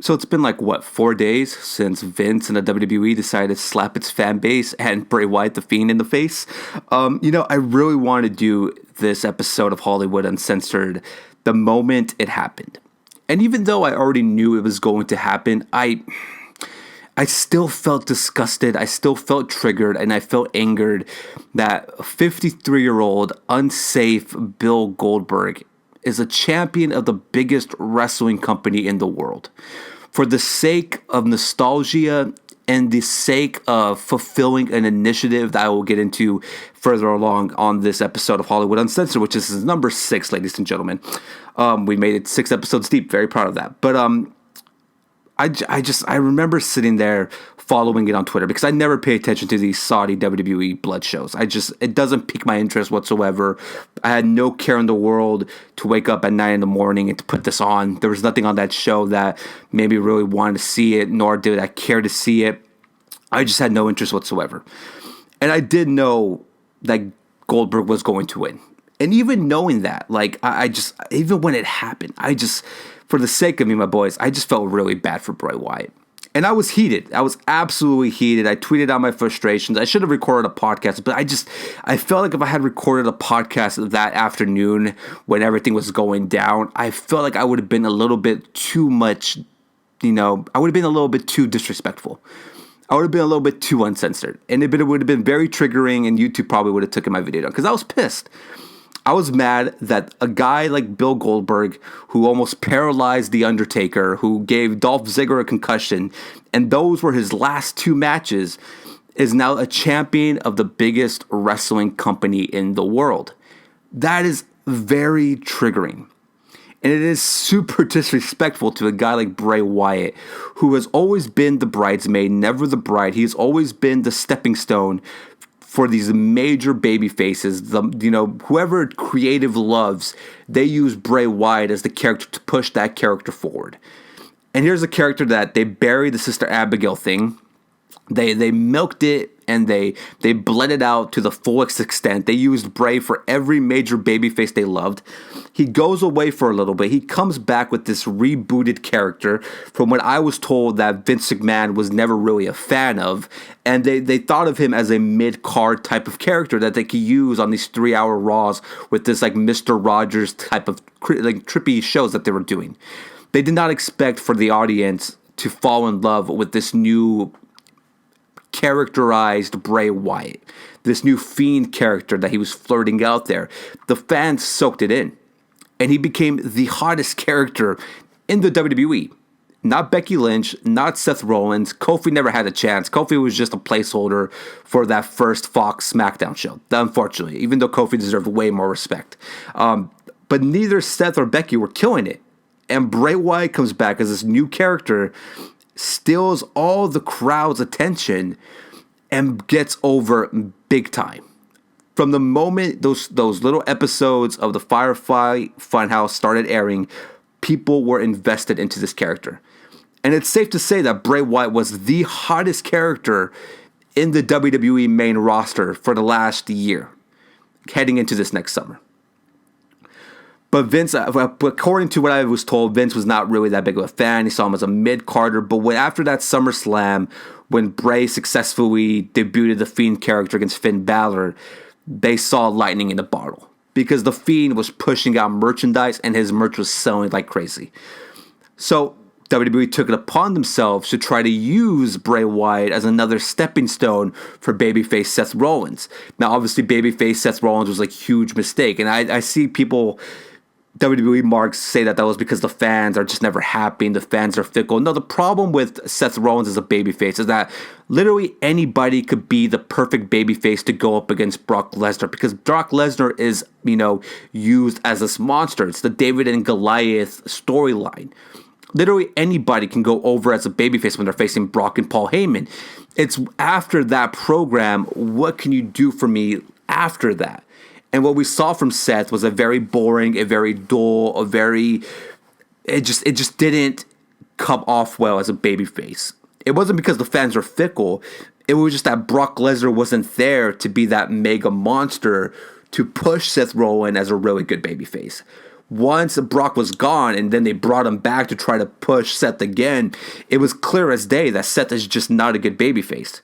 So it's been like, what, 4 days since Vince and the WWE decided to slap its fan base and Bray Wyatt the Fiend in the face. I really want to do this episode of Hollywood Uncensored the moment it happened. And even though I already knew it was going to happen, I still felt disgusted, I still felt triggered, and I felt angered that 53-year-old unsafe Bill Goldberg is a champion of the biggest wrestling company in the world. For the sake of nostalgia and the sake of fulfilling an initiative that I will get into further along on this episode of Hollywood Uncensored, which is number 6, ladies and gentlemen. We made it 6 episodes deep. Very proud of that. But I remember sitting there following it on Twitter because I never pay attention to these Saudi WWE blood shows. It doesn't pique my interest whatsoever. I had no care in the world to wake up at 9 a.m. and to put this on. There was nothing on that show that made me really want to see it, nor did I care to see it. I just had no interest whatsoever. And I did know that Goldberg was going to win. And even knowing that, even when it happened, for the sake of me, my boys, I just felt really bad for Bray Wyatt. And I was heated. I was absolutely heated. I tweeted out my frustrations. I should have recorded a podcast, but I felt like if I had recorded a podcast that afternoon when everything was going down, I felt like I would have been a little bit too much, I would have been a little bit too disrespectful. I would have been a little bit too uncensored. And it would have been very triggering, and YouTube probably would have taken my video down because I was pissed. I was mad that a guy like Bill Goldberg, who almost paralyzed The Undertaker, who gave Dolph Ziggler a concussion, and those were his last 2 matches, is now a champion of the biggest wrestling company in the world. That is very triggering. And it is super disrespectful to a guy like Bray Wyatt, who has always been the bridesmaid, never the bride. He's always been the stepping stone for these major baby faces. Whoever creative loves, they use Bray Wyatt as the character to push that character forward. And here's a character that they buried the Sister Abigail thing. They milked it and they bled it out to the fullest extent. They used Bray for every major babyface they loved. He goes away for a little bit. He comes back with this rebooted character from what I was told that Vince McMahon was never really a fan of. And they thought of him as a mid-card type of character that they could use on these 3-hour Raws with this like Mr. Rogers type of trippy shows that they were doing. They did not expect for the audience to fall in love with this new characterized Bray Wyatt, this new Fiend character that he was flirting out there. The fans soaked it in, and he became the hottest character in the WWE. Not Becky Lynch, not Seth Rollins. Kofi never had a chance. Kofi was just a placeholder for that first Fox SmackDown show, unfortunately, even though Kofi deserved way more respect. But neither Seth or Becky were killing it. And Bray Wyatt comes back as this new character, steals all the crowd's attention, and gets over big time. From the moment those little episodes of the Firefly Funhouse started airing, people were invested into this character. And it's safe to say that Bray Wyatt was the hottest character in the WWE main roster for the last year, heading into this next summer. But Vince, according to what I was told, Vince was not really that big of a fan. He saw him as a mid-carder. But after that SummerSlam, when Bray successfully debuted the Fiend character against Finn Balor, they saw lightning in the bottle. Because the Fiend was pushing out merchandise and his merch was selling like crazy. So WWE took it upon themselves to try to use Bray Wyatt as another stepping stone for babyface Seth Rollins. Now, obviously, babyface Seth Rollins was a huge mistake. And I see people, WWE marks, say that was because the fans are just never happy and the fans are fickle. No, the problem with Seth Rollins as a babyface is that literally anybody could be the perfect babyface to go up against Brock Lesnar, because Brock Lesnar is, used as this monster. It's the David and Goliath storyline. Literally anybody can go over as a babyface when they're facing Brock and Paul Heyman. It's after that program, what can you do for me after that? And what we saw from Seth was a very boring, a very dull, it just didn't come off well as a babyface. It wasn't because the fans are fickle. It was just that Brock Lesnar wasn't there to be that mega monster to push Seth Rollins as a really good babyface. once Brock was gone and then they brought him back to try to push Seth again, it was clear as day that Seth is just not a good babyface.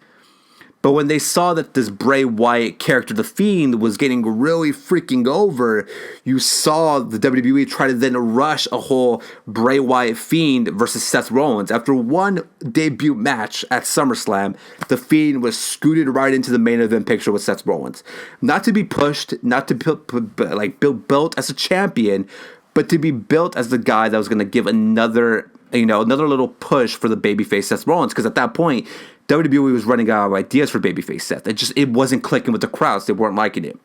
But when they saw that this Bray Wyatt character, The Fiend, was getting really freaking over, you saw the WWE try to then rush a whole Bray Wyatt Fiend versus Seth Rollins. After one debut match at SummerSlam, The Fiend was scooted right into the main event picture with Seth Rollins. Not to be pushed, not to be built as a champion, but to be built as the guy that was going to give another little push for the babyface Seth Rollins. Because at that point, WWE was running out of ideas for babyface Seth. It wasn't clicking with the crowds. They weren't liking it.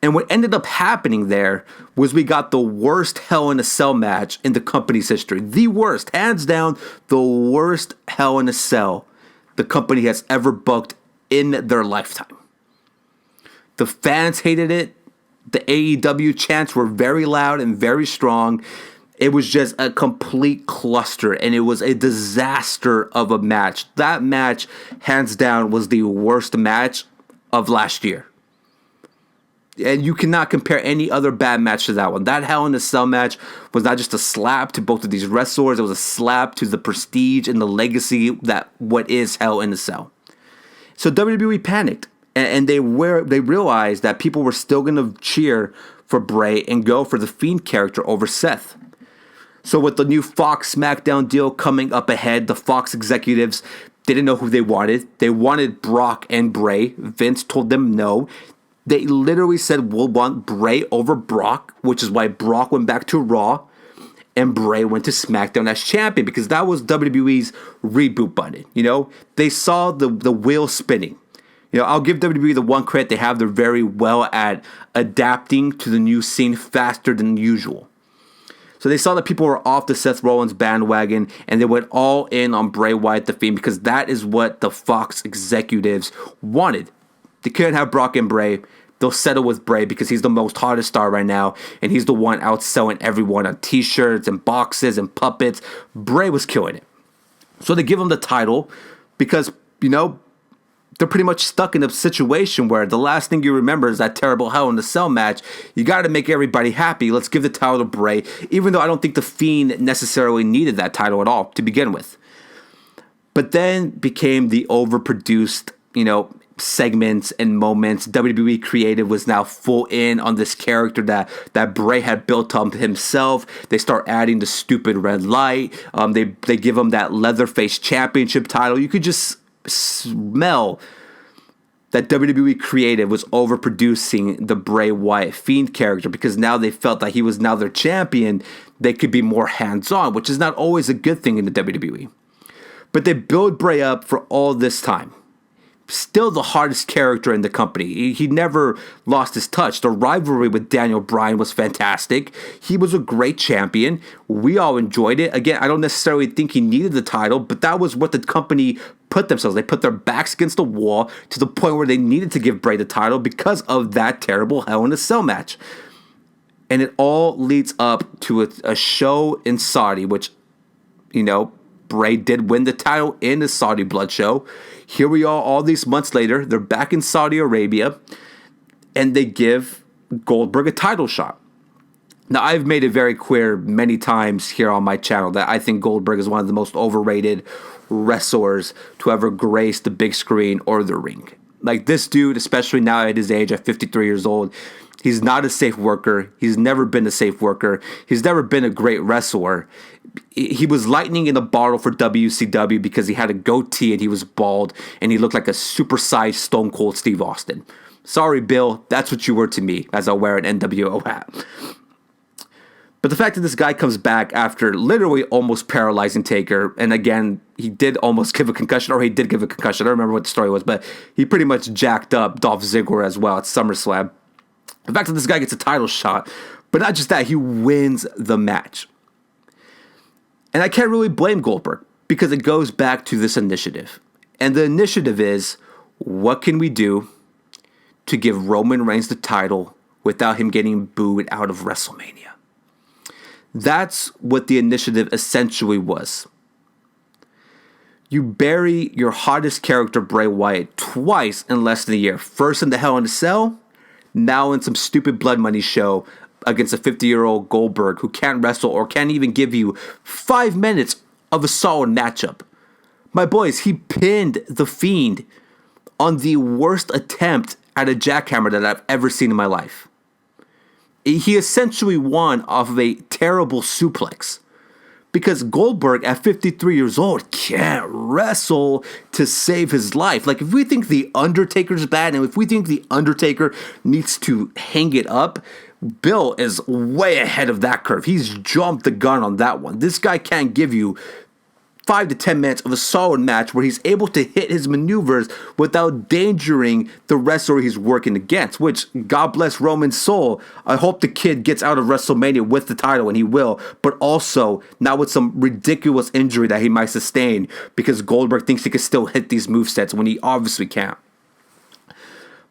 And what ended up happening there was we got the worst Hell in a Cell match in the company's history. The worst, hands down, the worst Hell in a Cell the company has ever booked in their lifetime. The fans hated it. The AEW chants were very loud and very strong. It was just a complete cluster, and it was a disaster of a match. That match, hands down, was the worst match of last year. And you cannot compare any other bad match to that one. That Hell in a Cell match was not just a slap to both of these wrestlers. It was a slap to the prestige and the legacy that what is Hell in a Cell. So WWE panicked, and they realized that people were still going to cheer for Bray and go for the Fiend character over Seth. So with the new Fox SmackDown deal coming up ahead, the Fox executives didn't know who they wanted. They wanted Brock and Bray. Vince told them no. They literally said, we'll want Bray over Brock, which is why Brock went back to Raw and Bray went to SmackDown as champion, because that was WWE's reboot button. They saw the wheel spinning. I'll give WWE the one credit they have. They're very well at adapting to the new scene faster than usual. So they saw that people were off the Seth Rollins bandwagon, and they went all in on Bray Wyatt the Fiend, because that is what the Fox executives wanted. They couldn't have Brock and Bray. They'll settle with Bray because he's the most hottest star right now, and he's the one outselling everyone on t-shirts and boxes and puppets. Bray was killing it. So they give him the title because, they're pretty much stuck in a situation where the last thing you remember is that terrible Hell in a Cell match. You got to make everybody happy. Let's give the title to Bray, even though I don't think the Fiend necessarily needed that title at all to begin with. But then became the overproduced, segments and moments. WWE Creative was now full in on this character that Bray had built up himself. They start adding the stupid red light. They give him that Leatherface Championship title. You could just smell that WWE Creative was overproducing the Bray Wyatt Fiend character, because now they felt that he was now their champion. They could be more hands-on, which is not always a good thing in the WWE. But they build Bray up for all this time. Still the hardest character in the company. He never lost his touch. The rivalry with Daniel Bryan was fantastic. He was a great champion. We all enjoyed it. Again, I don't necessarily think he needed the title, but that was what the company put themselves. They put their backs against the wall to the point where they needed to give Bray the title because of that terrible Hell in a Cell match. And it all leads up to a show in Saudi, which, Bray did win the title in the Saudi Blood show. Here we are all these months later. They're back in Saudi Arabia, and they give Goldberg a title shot. Now, I've made it very clear many times here on my channel that I think Goldberg is one of the most overrated wrestlers to ever grace the big screen or the ring. Like, this dude, especially now at his age, at 53 years old, he's not a safe worker. He's never been a safe worker. He's never been a great wrestler. He was lightning in a bottle for WCW because he had a goatee and he was bald and he looked like a supersized Stone Cold Steve Austin. Sorry, Bill, that's what you were to me as I wear an NWO hat. But the fact that this guy comes back after literally almost paralyzing Taker, and again, he did almost give a concussion, or he did give a concussion. I don't remember what the story was, but he pretty much jacked up Dolph Ziggler as well at SummerSlam. The fact that this guy gets a title shot, but not just that, he wins the match. And I can't really blame Goldberg because it goes back to this initiative. And the initiative is, what can we do to give Roman Reigns the title without him getting booed out of WrestleMania? That's what the initiative essentially was. You bury your hottest character, Bray Wyatt, twice in less than a year. First in the Hell in a Cell, now in some stupid blood money show against a 50-year-old Goldberg who can't wrestle or can't even give you 5 minutes of a solid matchup. My boys, he pinned The Fiend on the worst attempt at a jackhammer that I've ever seen in my life. He essentially won off of a terrible suplex. Because Goldberg, at 53 years old, can't wrestle to save his life. Like, if we think The Undertaker's bad, and if we think The Undertaker needs to hang it up, Bill is way ahead of that curve. He's jumped the gun on that one. This guy can't give you 5 to 10 minutes of a solid match where he's able to hit his maneuvers without endangering the wrestler he's working against, which, God bless Roman's soul, I hope the kid gets out of WrestleMania with the title, and he will, but also not with some ridiculous injury that he might sustain because Goldberg thinks he can still hit these movesets when he obviously can't.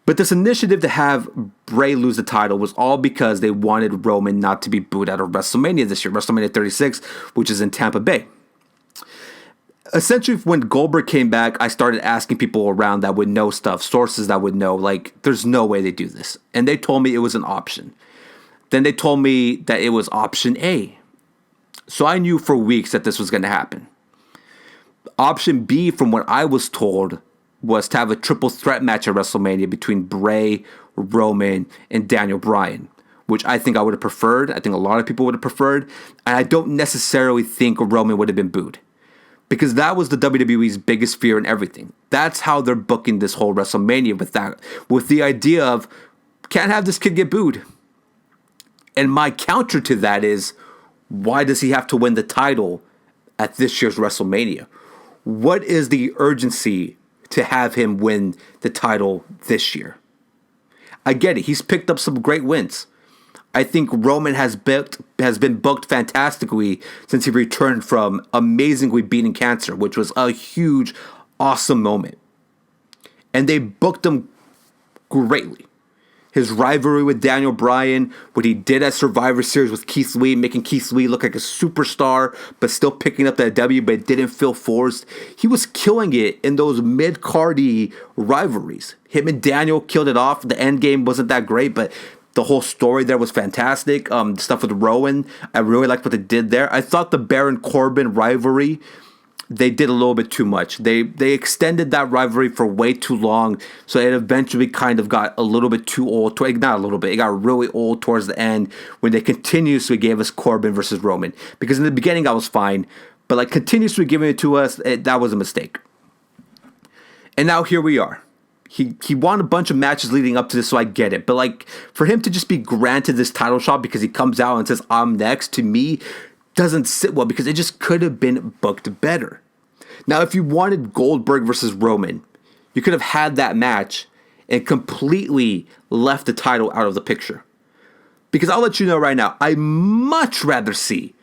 But this initiative to have Bray lose the title was all because they wanted Roman not to be booed out of WrestleMania this year, WrestleMania 36, which is in Tampa Bay. Essentially, when Goldberg came back, I started asking people around that would know stuff, sources that would know, like, there's no way they do this. And they told me it was an option. Then they told me that it was option A. So I knew for weeks that this was going to happen. Option B, from what I was told, was to have a triple threat match at WrestleMania between Bray, Roman, and Daniel Bryan, which I think I would have preferred. I think a lot of people would have preferred. And I don't necessarily think Roman would have been booed. Because that was the WWE's biggest fear in everything. That's how they're booking this whole WrestleMania with the idea of, can't have this kid get booed. And my counter to that is, why does he have to win the title at this year's WrestleMania? What is the urgency to have him win the title this year? I get it. He's picked up some great wins. I think Roman has been booked fantastically since he returned from amazingly beating cancer, which was a huge, awesome moment. And they booked him greatly. His rivalry with Daniel Bryan, what he did at Survivor Series with Keith Lee, making Keith Lee look like a superstar, but still picking up that W, but it didn't feel forced. He was killing it in those mid-cardy rivalries. Him and Daniel killed it off. The end game wasn't that great, but the whole story there was fantastic. The stuff with Rowan, I really liked what they did there. I thought the Baron Corbin rivalry, they did a little bit too much. They extended that rivalry for way too long, so it eventually kind of got a little bit too old. Not a little bit. It got really old towards the end when they continuously gave us Corbin versus Roman. Because in the beginning I was fine, but like continuously giving it to us, that was a mistake. And now here we are. He won a bunch of matches leading up to this, so I get it. But like, for him to just be granted this title shot because he comes out and says, I'm next, to me, doesn't sit well because it just could have been booked better. Now, if you wanted Goldberg versus Roman, you could have had that match and completely left the title out of the picture. Because I'll let you know right now, I much rather see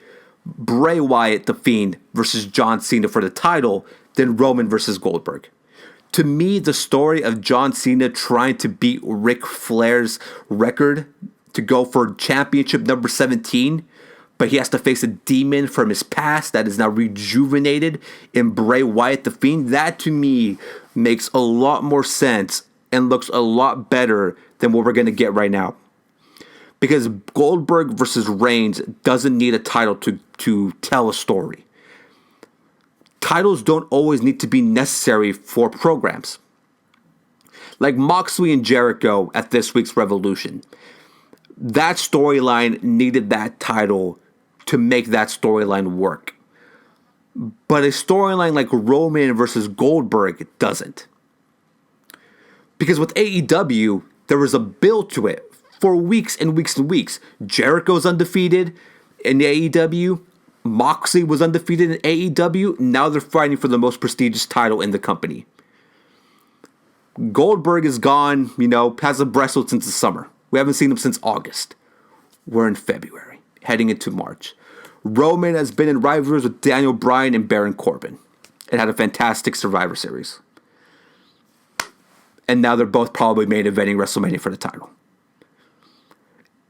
Bray Wyatt, The Fiend, versus John Cena for the title than Roman versus Goldberg. To me, the story of John Cena trying to beat Ric Flair's record to go for championship number 17, but he has to face a demon from his past that is now rejuvenated in Bray Wyatt, The Fiend, that to me makes a lot more sense and looks a lot better than what we're going to get right now. Because Goldberg versus Reigns doesn't need a title to tell a story. Titles don't always need to be necessary for programs. Like Moxley and Jericho at this week's Revolution. That storyline needed that title to make that storyline work. But a storyline like Roman versus Goldberg doesn't. Because with AEW, there was a build to it for weeks and weeks and weeks. Jericho's undefeated in AEW. Moxley was undefeated in AEW. Now they're fighting for the most prestigious title in the company. Goldberg is gone, hasn't wrestled since the summer. We haven't seen him since August. We're in February, heading into March. Roman has been in rivalries with Daniel Bryan and Baron Corbin. It had a fantastic Survivor Series. And now they're both probably main eventing WrestleMania for the title.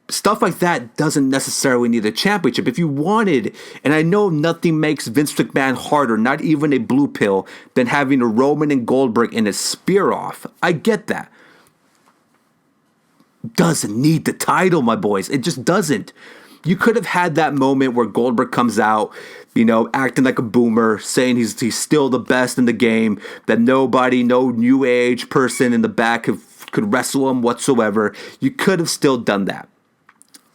Stuff like that doesn't necessarily need a championship. If you wanted, and I know nothing makes Vince McMahon harder, not even a blue pill, than having a Roman and Goldberg in a spear off. I get that. doesn't need the title, my boys. It just doesn't. You could have had that moment where Goldberg comes out, acting like a boomer, saying he's still the best in the game, that nobody, no new age person in the back could wrestle him whatsoever. You could have still done that.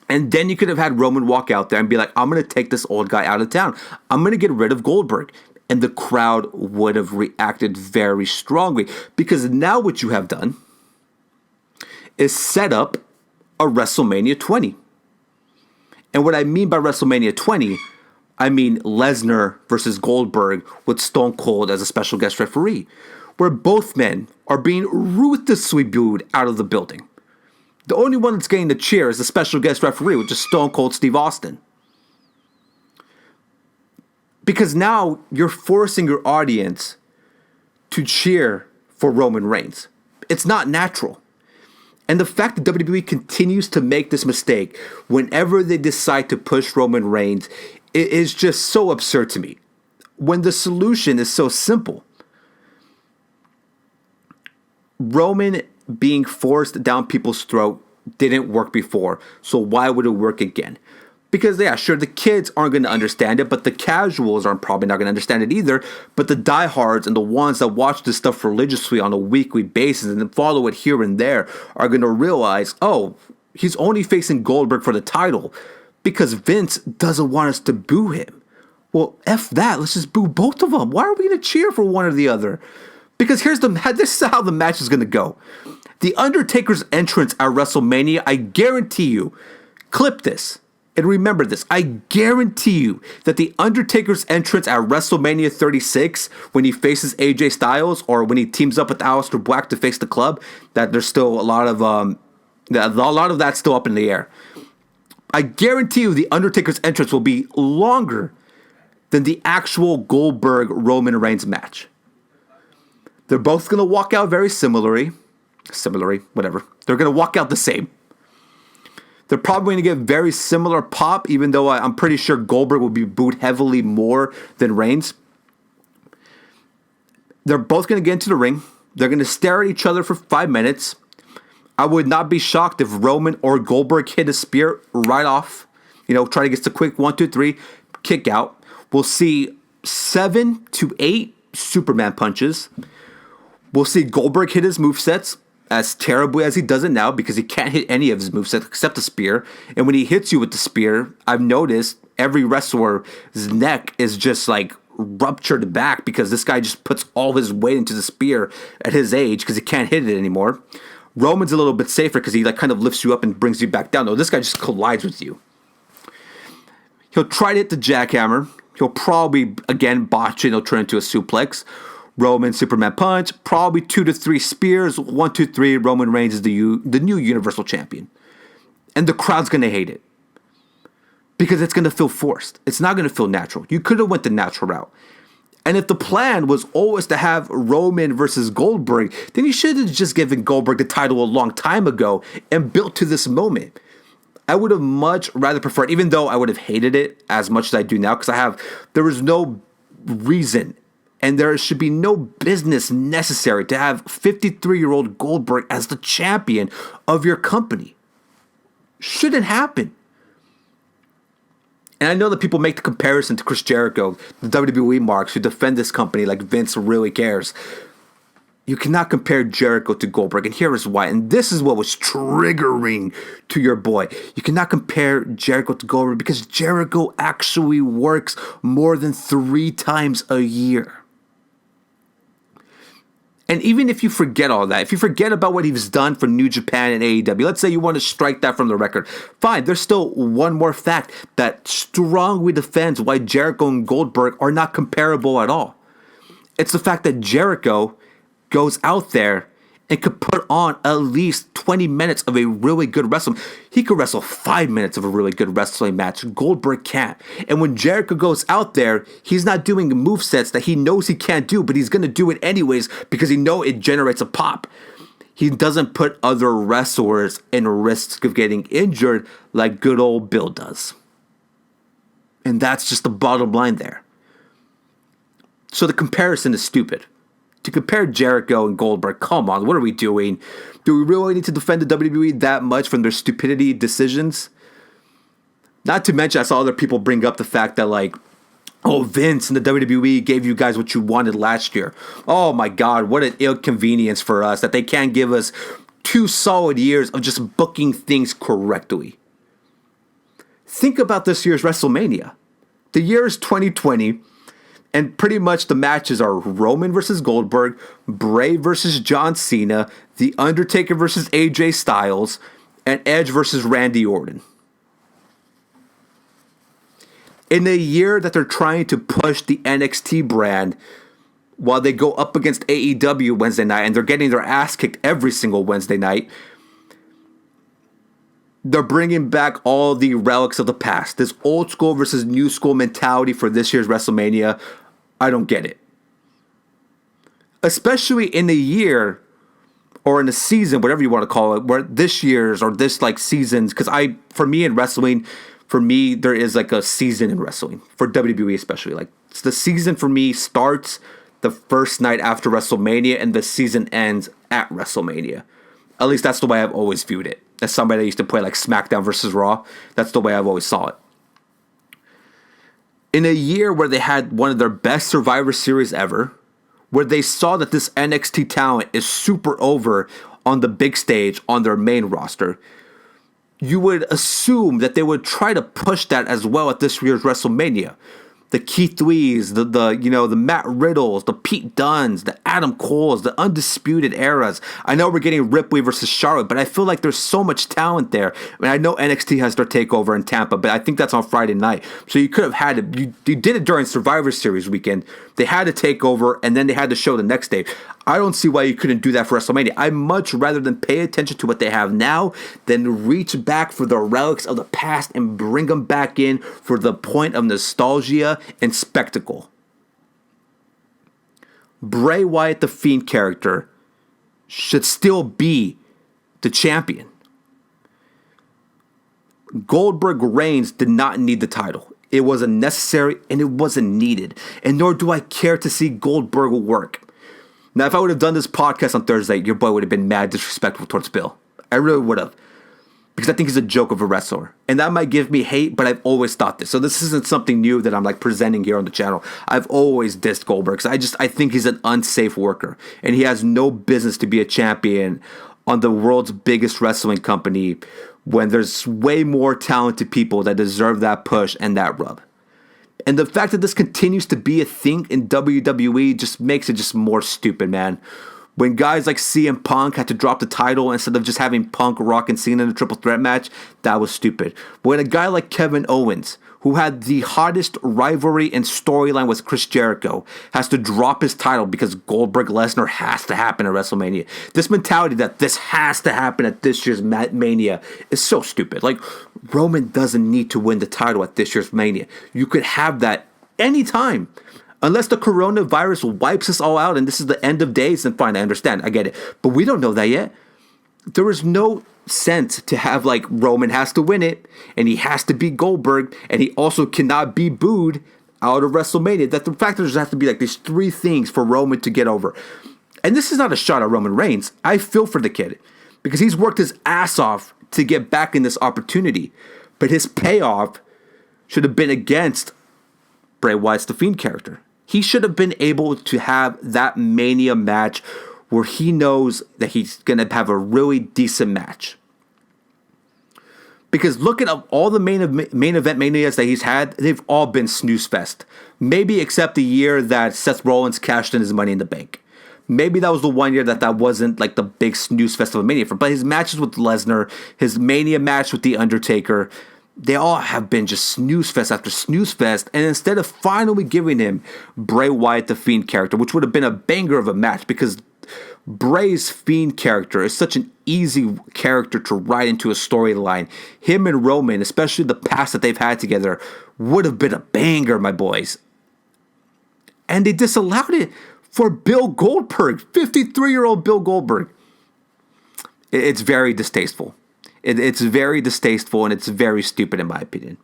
And then you could have had Roman walk out there and be like, I'm going to take this old guy out of town. I'm going to get rid of Goldberg. And the crowd would have reacted very strongly. Because now what you have done is set up a WrestleMania 20. And what I mean by WrestleMania 20, I mean Lesnar versus Goldberg with Stone Cold as a special guest referee, where both men are being ruthlessly booed out of the building. The only one that's getting the cheer is the special guest referee, which is Stone Cold Steve Austin. Because now you're forcing your audience to cheer for Roman Reigns. It's not natural. And the fact that WWE continues to make this mistake whenever they decide to push Roman Reigns is just so absurd to me. When the solution is so simple. Roman being forced down people's throat didn't work before, so why would it work again? Because, yeah, sure, the kids aren't going to understand it, but the casuals are probably not going to understand it either. But the diehards and the ones that watch this stuff religiously on a weekly basis and then follow it here and there are going to realize, oh, he's only facing Goldberg for the title because Vince doesn't want us to boo him. Well, F that. Let's just boo both of them. Why are we going to cheer for one or the other? Because this is how the match is going to go. The Undertaker's entrance at WrestleMania, I guarantee you, clip this. And remember this, I guarantee you that the Undertaker's entrance at WrestleMania 36, when he faces AJ Styles or when he teams up with Aleister Black to face the Club, that there's still a lot of that's still up in the air. I guarantee you the Undertaker's entrance will be longer than the actual Goldberg-Roman Reigns match. They're both going to walk out very similarly, whatever. They're going to walk out the same. They're probably going to get very similar pop, even though I'm pretty sure Goldberg will be booed heavily more than Reigns. They're both going to get into the ring. They're going to stare at each other for 5 minutes. I would not be shocked if Roman or Goldberg hit a spear right off. Try to get the quick 1, 2, 3, kick out. We'll see 7 to 8 Superman punches. We'll see Goldberg hit his movesets as terribly as he does it now because he can't hit any of his movesets except the spear. And when he hits you with the spear, I've noticed every wrestler's neck is just like ruptured back because this guy just puts all his weight into the spear at his age because he can't hit it anymore. Roman's a little bit safer because he kind of lifts you up and brings you back down. No, this guy just collides with you. He'll try to hit the jackhammer. He'll probably, again, botch it. He'll turn into a suplex. Roman Superman punch, probably 2 to 3 spears, 1, 2, 3. Roman Reigns is the new Universal Champion. And the crowd's going to hate it. Because it's going to feel forced. It's not going to feel natural. You could have went the natural route. And if the plan was always to have Roman versus Goldberg, then you should have just given Goldberg the title a long time ago and built to this moment. I would have much rather preferred, even though I would have hated it as much as I do now, because there was no reason and there should be no business necessary to have 53-year-old Goldberg as the champion of your company. Shouldn't happen. And I know that people make the comparison to Chris Jericho, the WWE marks who defend this company like Vince really cares. You cannot compare Jericho to Goldberg, and here is why. And this is what was triggering to your boy. You cannot compare Jericho to Goldberg because Jericho actually works more than 3 times a year. And even if you forget all that, if you forget about what he's done for New Japan and AEW, let's say you want to strike that from the record, fine, there's still one more fact that strongly defends why Jericho and Goldberg are not comparable at all. It's the fact that Jericho goes out there and could put on at least 20 minutes of a really good wrestling. He could wrestle 5 minutes of a really good wrestling match. Goldberg can't. And when Jericho goes out there, he's not doing movesets that he knows he can't do, but he's going to do it anyways because he knows it generates a pop. He doesn't put other wrestlers in risk of getting injured like good old Bill does. And that's just the bottom line there. So the comparison is stupid. to compare Jericho and Goldberg, come on, what are we doing? Do we really need to defend the WWE that much from their stupidity decisions? Not to mention, I saw other people bring up the fact that, like, oh, Vince and the WWE gave you guys what you wanted last year. Oh my God, what an inconvenience for us that they can't give us 2 solid years of just booking things correctly. Think about this year's WrestleMania. The year is 2020, and pretty much the matches are Roman versus Goldberg, Bray versus John Cena, The Undertaker versus AJ Styles, and Edge versus Randy Orton. In a year that they're trying to push the NXT brand while they go up against AEW Wednesday night and they're getting their ass kicked every single Wednesday night, they're bringing back all the relics of the past. This old school versus new school mentality for this year's WrestleMania, I don't get it. Especially in a year or in a season, whatever you want to call it, where this year's or this like seasons, because for me in wrestling, there is like a season in wrestling, for WWE especially. Like, the season for me starts the first night after WrestleMania and the season ends at WrestleMania. At least that's the way I've always viewed it. As somebody that used to play like SmackDown versus Raw, that's the way I've always saw it. In a year where they had one of their best Survivor Series ever, where they saw that this NXT talent is super over on the big stage on their main roster, you would assume that they would try to push that as well at this year's WrestleMania. The Keith Lees, the Matt Riddles, the Pete Dunnes, the Adam Coles, the Undisputed Eras. I know we're getting Ripley versus Charlotte, but I feel like there's so much talent there. I mean, I know NXT has their takeover in Tampa, but I think that's on Friday night. So you could have had it. You did it during Survivor Series weekend. They had a takeover, and then they had the show the next day. I don't see why you couldn't do that for WrestleMania. I'd much rather than pay attention to what they have now than reach back for the relics of the past and bring them back in for the point of nostalgia and spectacle. Bray Wyatt, the Fiend character, should still be the champion. Goldberg Reigns did not need the title. It wasn't necessary and it wasn't needed. And nor do I care to see Goldberg work. Now, if I would have done this podcast on Thursday, your boy would have been mad disrespectful towards Bill. I really would have. Because I think he's a joke of a wrestler. And that might give me hate, but I've always thought this. So this isn't something new that I'm like presenting here on the channel. I've always dissed Goldberg. Because I think he's an unsafe worker. And he has no business to be a champion on the world's biggest wrestling company when there's way more talented people that deserve that push and that rub. And the fact that this continues to be a thing in WWE just makes it just more stupid, man. When guys like CM Punk had to drop the title instead of just having Punk, Rock, and Cena in a triple threat match, that was stupid. When a guy like Kevin Owens, who had the hottest rivalry and storyline with Chris Jericho, has to drop his title because Goldberg Lesnar has to happen at WrestleMania. This mentality that this has to happen at this year's Mania is so stupid. Like, Roman doesn't need to win the title at this year's Mania. You could have that anytime. Unless the coronavirus wipes us all out and this is the end of days, then fine, I understand. I get it. But we don't know that yet. There is no sense to have like Roman has to win it and he has to beat Goldberg and he also cannot be booed out of WrestleMania. That the fact that there has to be like these 3 things for Roman to get over. And this is not a shot at Roman Reigns. I feel for the kid because he's worked his ass off to get back in this opportunity. But his payoff should have been against Bray Wyatt's The Fiend character. He should have been able to have that Mania match where he knows that he's going to have a really decent match. Because look at all the main event Manias that he's had, they've all been snooze fest. Maybe except the year that Seth Rollins cashed in his Money in the Bank. Maybe that was the one year that wasn't like the big snooze fest of a Mania. But his matches with Lesnar, his Mania match with The Undertaker, they all have been just snooze fest after snooze fest. And instead of finally giving him Bray Wyatt, the Fiend character, which would have been a banger of a match because Bray's Fiend character is such an easy character to write into a storyline. Him and Roman, especially the past that they've had together, would have been a banger, my boys. And they disallowed it for Bill Goldberg, 53-year-old Bill Goldberg. It's very distasteful. It's very distasteful and it's very stupid in my opinion.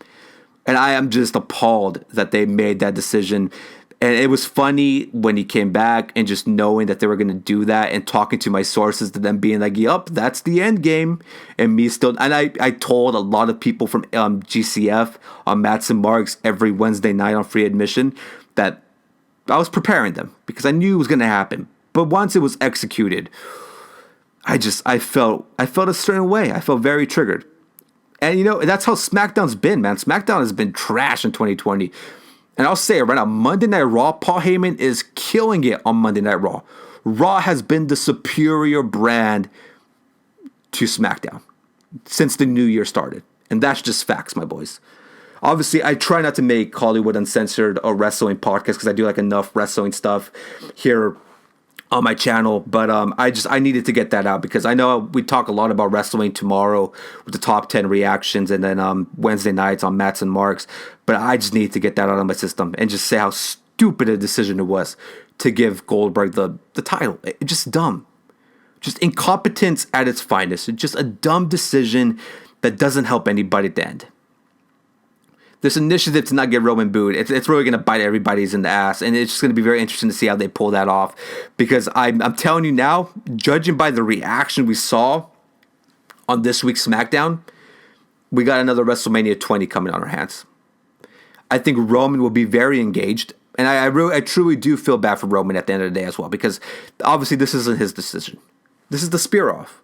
And I am just appalled that they made that decision. And it was funny when he came back and just knowing that they were going to do that and talking to my sources to them being like, yup, that's the end game. And me still, and I told a lot of people from GCF on Mats and Marks every Wednesday night on free admission that I was preparing them because I knew it was going to happen. But once it was executed, I felt a certain way. I felt very triggered. And that's how SmackDown's been, man. SmackDown has been trash in 2020. And I'll say it right now, Monday Night Raw, Paul Heyman is killing it on Monday Night Raw. Raw has been the superior brand to SmackDown since the new year started. And that's just facts, my boys. Obviously, I try not to make Hollywood Uncensored a wrestling podcast because I do like enough wrestling stuff here on my channel, but I needed to get that out because I know we talk a lot about wrestling tomorrow with the top 10 reactions and then Wednesday nights on Mats and Marks, but I just need to get that out of my system and just say how stupid a decision it was to give Goldberg the title. It's just dumb. Just incompetence at its finest. It's just a dumb decision that doesn't help anybody at the end. This initiative to not get Roman booed, it's really going to bite everybody's in the ass, and it's just going to be very interesting to see how they pull that off. Because I'm telling you now, judging by the reaction we saw on this week's SmackDown, we got another WrestleMania 20 coming on our hands. I think Roman will be very engaged, and I truly do feel bad for Roman at the end of the day as well, because obviously this isn't his decision. This is the spear off.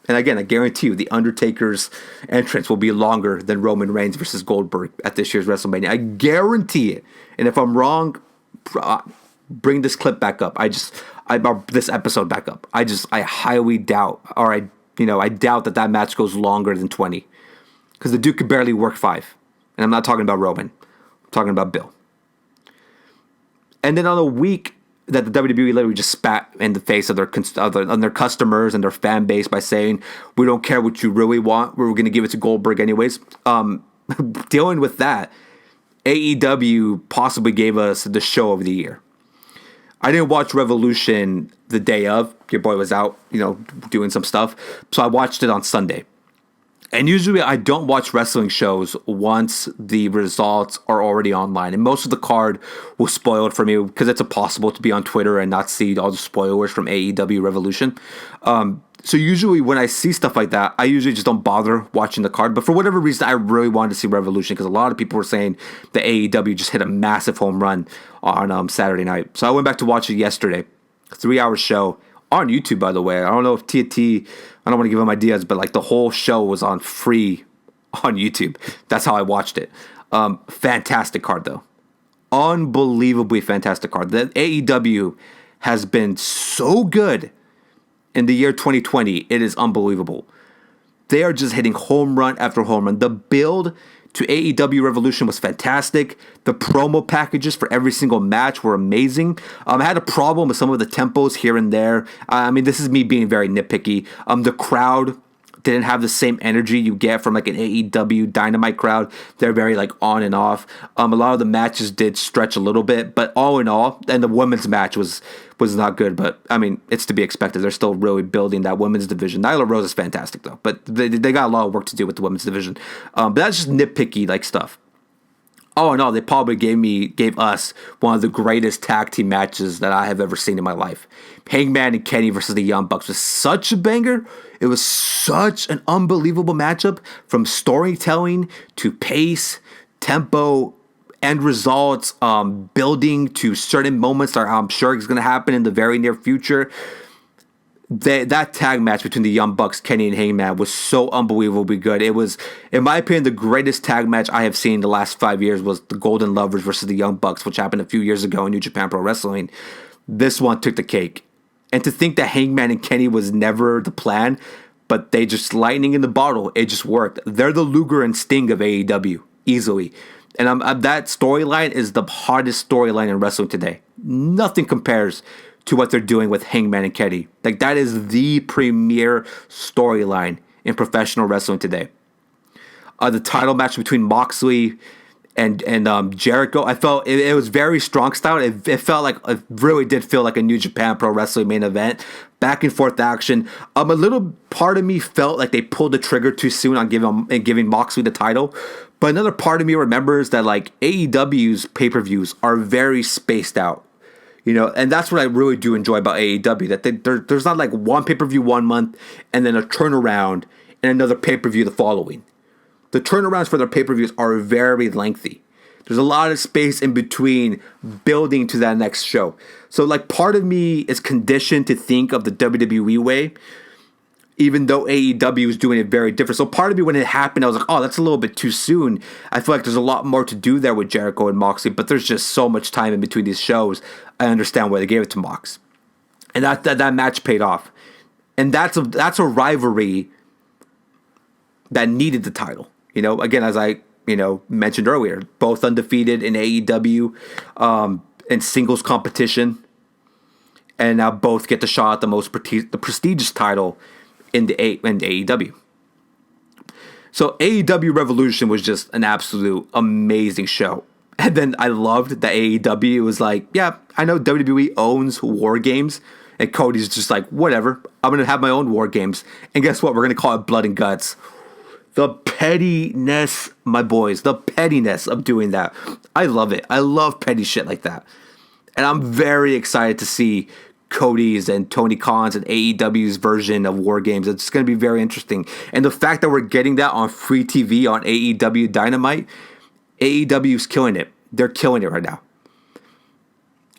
And again, I guarantee you the Undertaker's entrance will be longer than Roman Reigns versus Goldberg at this year's WrestleMania. I guarantee it. And if I'm wrong, bring this clip back up. This episode back up. I highly doubt, or I doubt that match goes longer than 20. Because the dude could barely work 5. And I'm not talking about Roman. I'm talking about Bill. And then on a week that the WWE literally just spat in the face of their customers and their fan base by saying, we don't care what you really want, we're going to give it to Goldberg anyways. Dealing with that, AEW possibly gave us the show of the year. I didn't watch Revolution the day of. Your boy was out, doing some stuff. So I watched it on Sunday. And usually I don't watch wrestling shows once the results are already online. And most of the card was spoiled for me because it's impossible to be on Twitter and not see all the spoilers from AEW Revolution. So usually when I see stuff like that, I usually just don't bother watching the card. But for whatever reason, I really wanted to see Revolution because a lot of people were saying that AEW just hit a massive home run on Saturday night. So I went back to watch it yesterday. 3-hour show. On YouTube, by the way. I don't know if TNT, I don't want to give them ideas, but like the whole show was on free on YouTube. That's how I watched it. Fantastic card, though. Unbelievably fantastic card. The AEW has been so good in the year 2020. It is unbelievable. They are just hitting home run after home run. The build to AEW Revolution was fantastic. The promo packages for every single match were amazing. I had a problem with some of the tempos here and there. This is me being very nitpicky. The crowd didn't have the same energy you get from like an AEW Dynamite crowd. They're very like on and off. A lot of the matches did stretch a little bit, but all in all, and the women's match was not good, but it's to be expected. They're still really building that women's division. Nyla Rose is fantastic though, but they got a lot of work to do with the women's division. But that's just nitpicky like stuff. Oh no, they probably gave us one of the greatest tag team matches that I have ever seen in my life. Hangman and Kenny versus the Young Bucks was such a banger. It was such an unbelievable matchup from storytelling to pace, tempo, end results, building to certain moments that I'm sure is going to happen in the very near future. That tag match between the Young Bucks, Kenny and Hangman, was so unbelievably good. It was, in my opinion, the greatest tag match I have seen in the last 5 years was the Golden Lovers versus the Young Bucks, which happened a few years ago in New Japan Pro Wrestling. This one took the cake. And to think that Hangman and Kenny was never the plan, but they just lightning in the bottle, it just worked. They're the Luger and Sting of AEW, easily. And that storyline is the hardest storyline in wrestling today. Nothing compares to what they're doing with Hangman and Kenny. Like, that is the premier storyline in professional wrestling today. The title match between Moxley and Jericho. I felt it was very strong style. It felt like it really did feel like a New Japan Pro Wrestling main event. Back and forth action. A little part of me felt like they pulled the trigger too soon on giving Moxley the title. But another part of me remembers that like AEW's pay-per-views are very spaced out. And that's what I really do enjoy about AEW, that there's not like one pay-per-view 1 month and then a turnaround and another pay-per-view the following. The turnarounds for their pay-per-views are very lengthy. There's a lot of space in between building to that next show. So like part of me is conditioned to think of the WWE way, even though AEW is doing it very different. So part of me, when it happened, I was like, oh, that's a little bit too soon. I feel like there's a lot more to do there with Jericho and Moxley, but there's just so much time in between these shows. I understand why they gave it to Mox. And that match paid off. And that's a rivalry that needed the title. Again, as I mentioned earlier, both undefeated in AEW in singles competition. And now both get the shot at the prestigious title in AEW. So AEW Revolution was just an absolute amazing show. And then I loved that AEW was like, yeah, I know WWE owns War Games. And Cody's just like, whatever, I'm going to have my own War Games. And guess what? We're going to call it Blood and Guts. The pettiness, my boys, the pettiness of doing that. I love it. I love petty shit like that. And I'm very excited to see Cody's and Tony Khan's and AEW's version of War Games. It's going to be very interesting. And the fact that we're getting that on free TV on AEW Dynamite, AEW's killing it. They're killing it right now.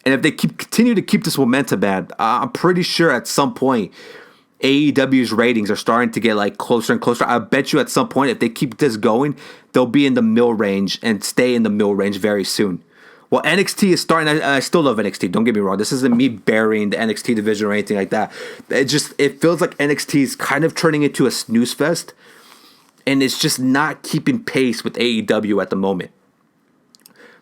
And if they continue to keep this momentum, man, I'm pretty sure at some point AEW's ratings are starting to get like closer and closer. I bet you at some point, if they keep this going, they'll be in the mill range and stay in the mill range very soon. Well, NXT is starting. I still love NXT. Don't get me wrong. This isn't me burying the NXT division or anything like that. It feels like NXT is kind of turning into a snooze fest, and it's just not keeping pace with AEW at the moment.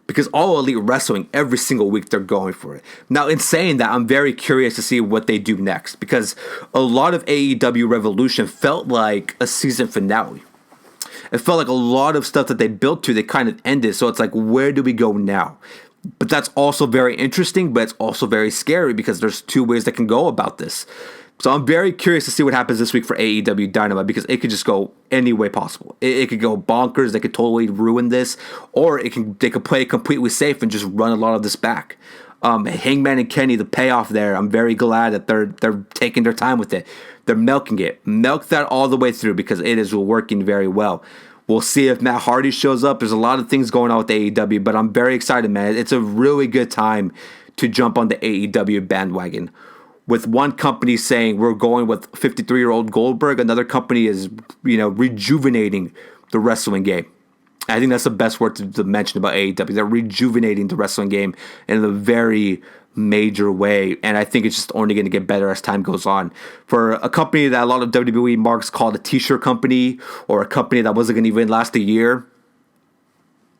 Because All Elite Wrestling, every single week, they're going for it. Now, in saying that, I'm very curious to see what they do next. Because a lot of AEW Revolution felt like a season finale. It felt like a lot of stuff that they built to, they kind of ended. So it's like, where do we go now? But that's also very interesting, but it's also very scary because there's two ways that can go about this. So I'm very curious to see what happens this week for AEW Dynamite because it could just go any way possible. It could go bonkers. They could totally ruin this, or they could play it completely safe and just run a lot of this back. Hangman and Kenny, the payoff there. I'm very glad that they're taking their time with it. They're milking it. Milk that all the way through because it is working very well. We'll see if Matt Hardy shows up. There's a lot of things going on with AEW, but I'm very excited, man. It's a really good time to jump on the AEW bandwagon. With one company saying we're going with 53-year-old Goldberg, another company is, rejuvenating the wrestling game. I think that's the best word to mention about AEW. They're rejuvenating the wrestling game in a very major way, and I think it's just only going to get better as time goes on. For a company that a lot of WWE marks called a t-shirt company or a company that wasn't going to even last a year,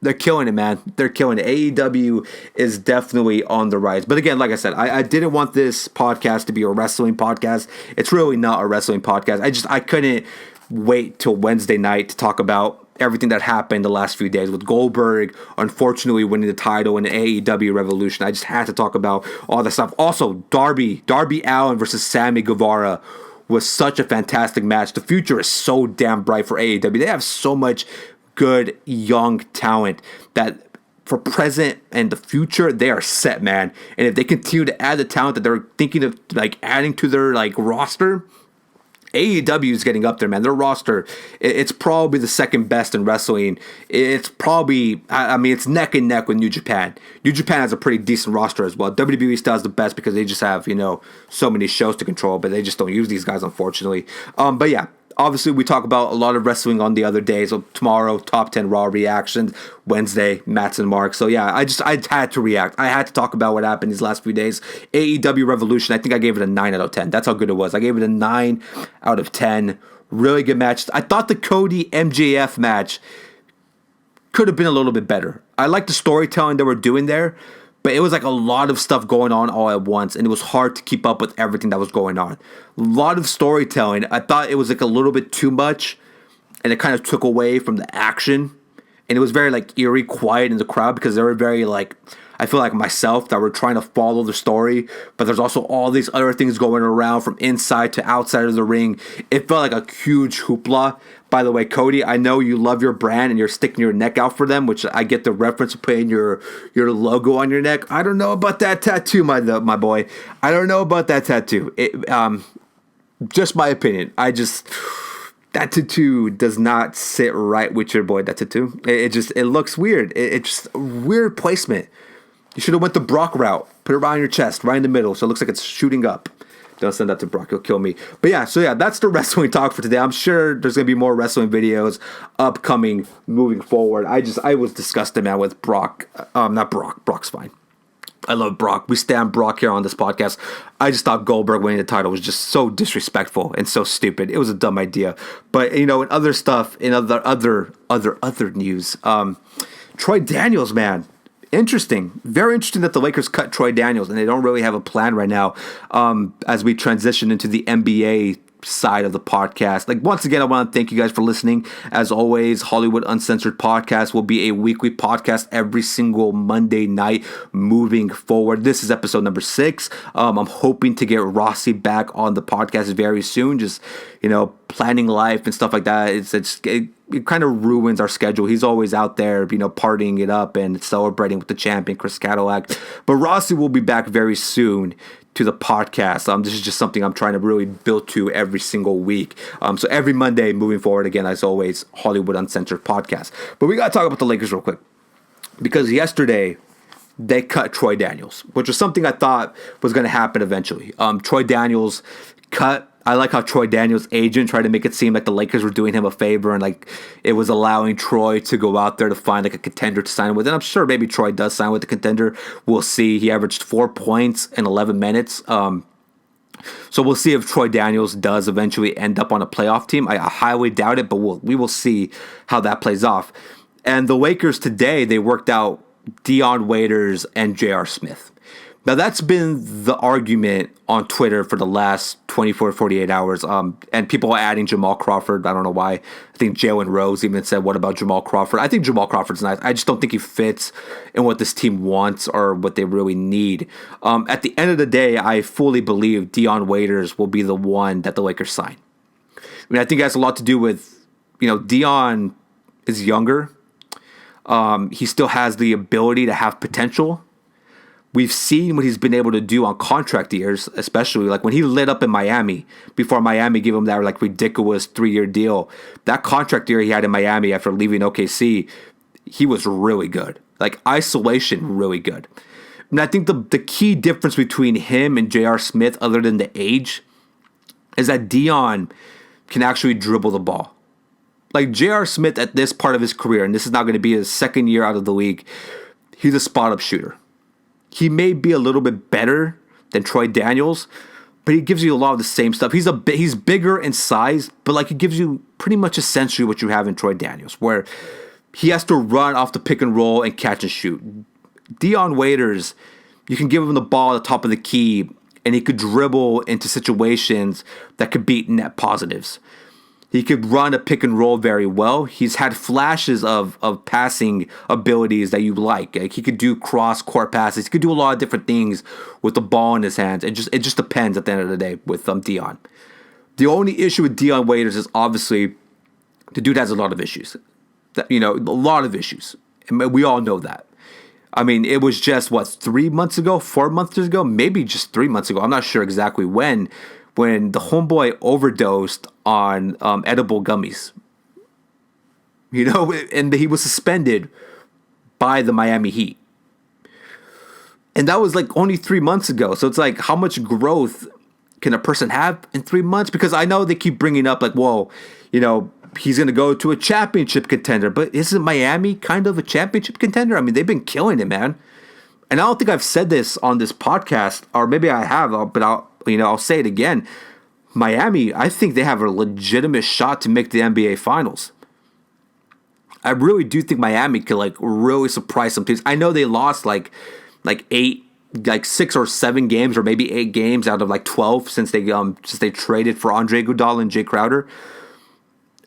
they're killing it, man. They're killing it. AEW is definitely on the rise. But again, like I said, I didn't want this podcast to be a wrestling podcast. It's really not a wrestling podcast. I couldn't wait till Wednesday night to talk about everything that happened the last few days with Goldberg, unfortunately winning the title in the AEW Revolution. I just had to talk about all that stuff. Also, Darby Allin versus Sammy Guevara was such a fantastic match. The future is so damn bright for AEW. They have so much good young talent that for present and the future they are set, man. And if they continue to add the talent that they're thinking of like adding to their like roster, AEW is getting up there, man. Their roster, it's probably the second best in wrestling. It's probably, it's neck and neck with New Japan. New Japan has a pretty decent roster as well. WWE still has the best because they just have, so many shows to control, but they just don't use these guys, unfortunately. But yeah, obviously we talk about a lot of wrestling on the other days. So tomorrow, top 10 Raw reactions. Wednesday, Mats and Mark. So yeah, I had to react. I had to talk about what happened these last few days. AEW Revolution, I think I gave it a 9 out of 10. That's how good it was. I gave it a 9 out of 10. Really good match. I thought the Cody MJF match could have been a little bit better. I like the storytelling that we're doing there, but it was like a lot of stuff going on all at once, and it was hard to keep up with everything that was going on. A lot of storytelling. I thought it was like a little bit too much, and it kind of took away from the action. and it was very like eerie, quiet in the crowd because they were very like, I feel like myself, that we're trying to follow the story, but there's also all these other things going around from inside to outside of the ring. It felt like a huge hoopla. By the way, Cody, I know you love your brand and you're sticking your neck out for them, which I get the reference of putting your logo on your neck. I don't know about that tattoo, my boy. I don't know about that tattoo. Just my opinion. That tattoo does not sit right with your boy. That tattoo, it looks weird. It's just weird placement. You should have went the Brock route. Put it around your chest, right in the middle, so it looks like it's shooting up. Don't send that to Brock. He'll kill me. But yeah, that's the wrestling talk for today. I'm sure there's going to be more wrestling videos upcoming moving forward. I was disgusted, man, with Brock. Not Brock. Brock's fine. I love Brock. We stand Brock here on this podcast. I just thought Goldberg winning the title was just so disrespectful and so stupid. It was a dumb idea. But, in other stuff, in other news, Troy Daniels, man. Interesting. Very interesting that the Lakers cut Troy Daniels, and they don't really have a plan right now as we transition into the NBA side of the podcast. Like, once again, I want to thank you guys for listening. As always, Hollywood Uncensored podcast will be a weekly podcast every single Monday night moving forward. This is episode number 6. I'm hoping to get Rossi back on the podcast very soon. Just, planning life and stuff like that. It kind of ruins our schedule. He's always out there, partying it up and celebrating with the champion, Chris Cadillac. But Rossi will be back very soon to the podcast. This is just something I'm trying to really build to every single week. So every Monday moving forward, again, as always, Hollywood Uncensored podcast. But we got to talk about the Lakers real quick. Because yesterday, they cut Troy Daniels, which was something I thought was going to happen eventually. Troy Daniels cut. I like how Troy Daniels' agent tried to make it seem like the Lakers were doing him a favor and like it was allowing Troy to go out there to find like a contender to sign with. And I'm sure maybe Troy does sign with the contender. We'll see. He averaged 4 points in 11 minutes. So we'll see if Troy Daniels does eventually end up on a playoff team. I highly doubt it, but we will see how that plays off. And the Lakers today, they worked out Dion Waiters and J.R. Smith. Now, that's been the argument on Twitter for the last 24 to 48 hours. And people are adding Jamal Crawford. I don't know why. I think Jalen Rose even said, what about Jamal Crawford? I think Jamal Crawford's nice. I just don't think he fits in what this team wants or what they really need. At the end of the day, I fully believe Dion Waiters will be the one that the Lakers sign. I think it has a lot to do with, Dion is younger. He still has the ability to have potential. We've seen what he's been able to do on contract years, especially like when he lit up in Miami before Miami gave him that like ridiculous 3-year deal. That contract year he had in Miami after leaving OKC, he was really good. Like isolation, really good. And I think the key difference between him and J.R. Smith, other than the age, is that Dion can actually dribble the ball. Like J.R. Smith at this part of his career, and this is not going to be his second year out of the league, he's a spot-up shooter. He may be a little bit better than Troy Daniels, but he gives you a lot of the same stuff. He's bigger in size, but like he gives you pretty much essentially what you have in Troy Daniels, where he has to run off the pick and roll and catch and shoot. Dion Waiters, you can give him the ball at the top of the key, and he could dribble into situations that could beat net positives. He could run a pick and roll very well. He's had flashes of passing abilities that you like. He could do cross-court passes. He could do a lot of different things with the ball in his hands. It just depends at the end of the day with Dion. The only issue with Dion Waiters is obviously the dude has a lot of issues. A lot of issues. And we all know that. I mean, it was just, 3 months ago, 4 months ago, maybe just 3 months ago. I'm not sure exactly when the homeboy overdosed on edible gummies. And he was suspended by the Miami Heat. And that was like only 3 months ago. So it's like, how much growth can a person have in 3 months? Because I know they keep bringing up like, whoa, he's going to go to a championship contender. But isn't Miami kind of a championship contender? I mean, they've been killing it, man. And I don't think I've said this on this podcast, or maybe I have, but I'll say it again. Miami, I think they have a legitimate shot to make the NBA Finals. I really do think Miami could really surprise some teams. I know they lost like 6 or 7 games, or maybe 8 games out of 12 since they traded for Andre Iguodala and Jay Crowder.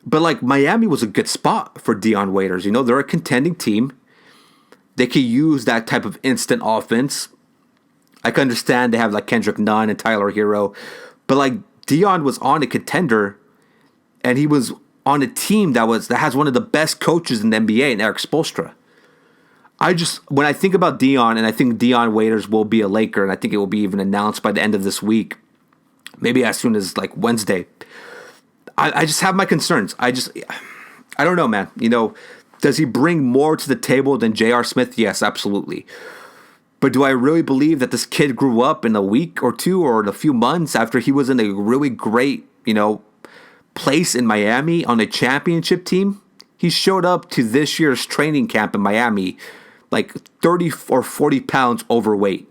But like Miami was a good spot for Dion Waiters. You know, they're a contending team. They could use that type of instant offense. I can understand they have like Kendrick Nunn and Tyler Hero, but like Dion was on a contender, and he was on a team that has one of the best coaches in the NBA, in Eric Spoelstra. When I think about Dion, and I think Dion Waiters will be a Laker, and I think it will be even announced by the end of this week, maybe as soon as like Wednesday. I just have my concerns. I don't know, man. You know, does he bring more to the table than J.R. Smith? Yes, absolutely. But do I really believe that this kid grew up in a week or two or in a few months after he was in a really great, you know, place in Miami on a championship team? He showed up to this year's training camp in Miami like 30 or 40 pounds overweight.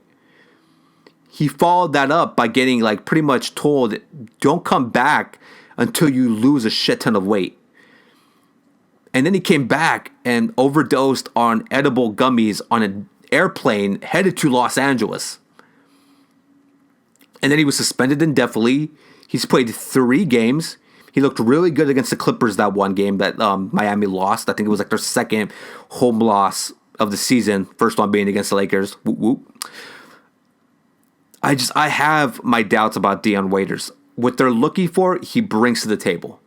He followed that up by getting like pretty much told, don't come back until you lose a shit ton of weight. And then he came back and overdosed on edible gummies on an airplane headed to Los Angeles. And then he was suspended indefinitely. He's played 3 games. He looked really good against the Clippers that one game that Miami lost. I think it was like their second home loss of the season. First one being against the Lakers. Whoop, whoop. I have my doubts about Dion Waiters. What they're looking for, he brings to the table.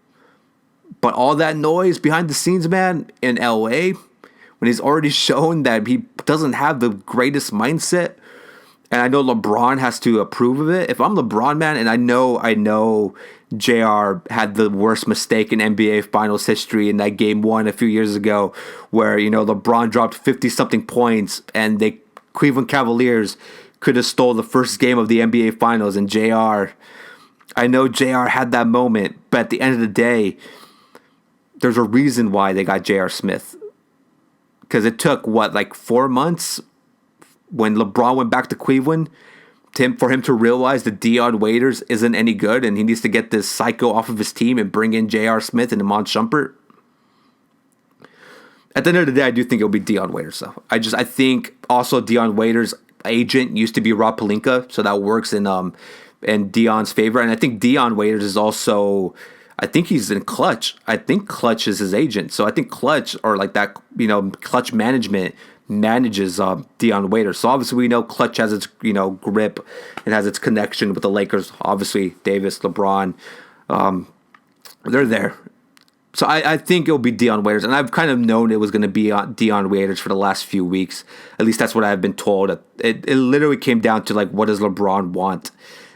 But all that noise behind the scenes, man, in LA, when he's already shown that he doesn't have the greatest mindset, and I know LeBron has to approve of it. If I'm LeBron, man, and I know JR had the worst mistake in NBA Finals history in that game 1 a few years ago, where, you know, LeBron dropped 50-something points, and the Cleveland Cavaliers could have stole the first game of the NBA Finals, and I know JR had that moment, but at the end of the day, there's a reason why they got J.R. Smith. Because it took, 4 months when LeBron went back to Cleveland for him to realize that Dion Waiters isn't any good and he needs to get this psycho off of his team and bring in J.R. Smith and Iman Shumpert. At the end of the day, I do think it'll be Dion Waiters, though. I think also Dion Waiters' agent used to be Rob Pelinka, so that works in Dion's favor. And I think Dion Waiters is also... I think he's in Clutch. I think Clutch is his agent. So I think Clutch, or like that, you know, Clutch management manages Dion Waiters. So obviously we know Clutch has its, you know, grip and has its connection with the Lakers. Obviously Davis, LeBron, they're there. So I think it'll be Dion Waiters. And I've kind of known it was going to be Dion Waiters for the last few weeks. At least that's what I've been told. It literally came down to like, what does LeBron want?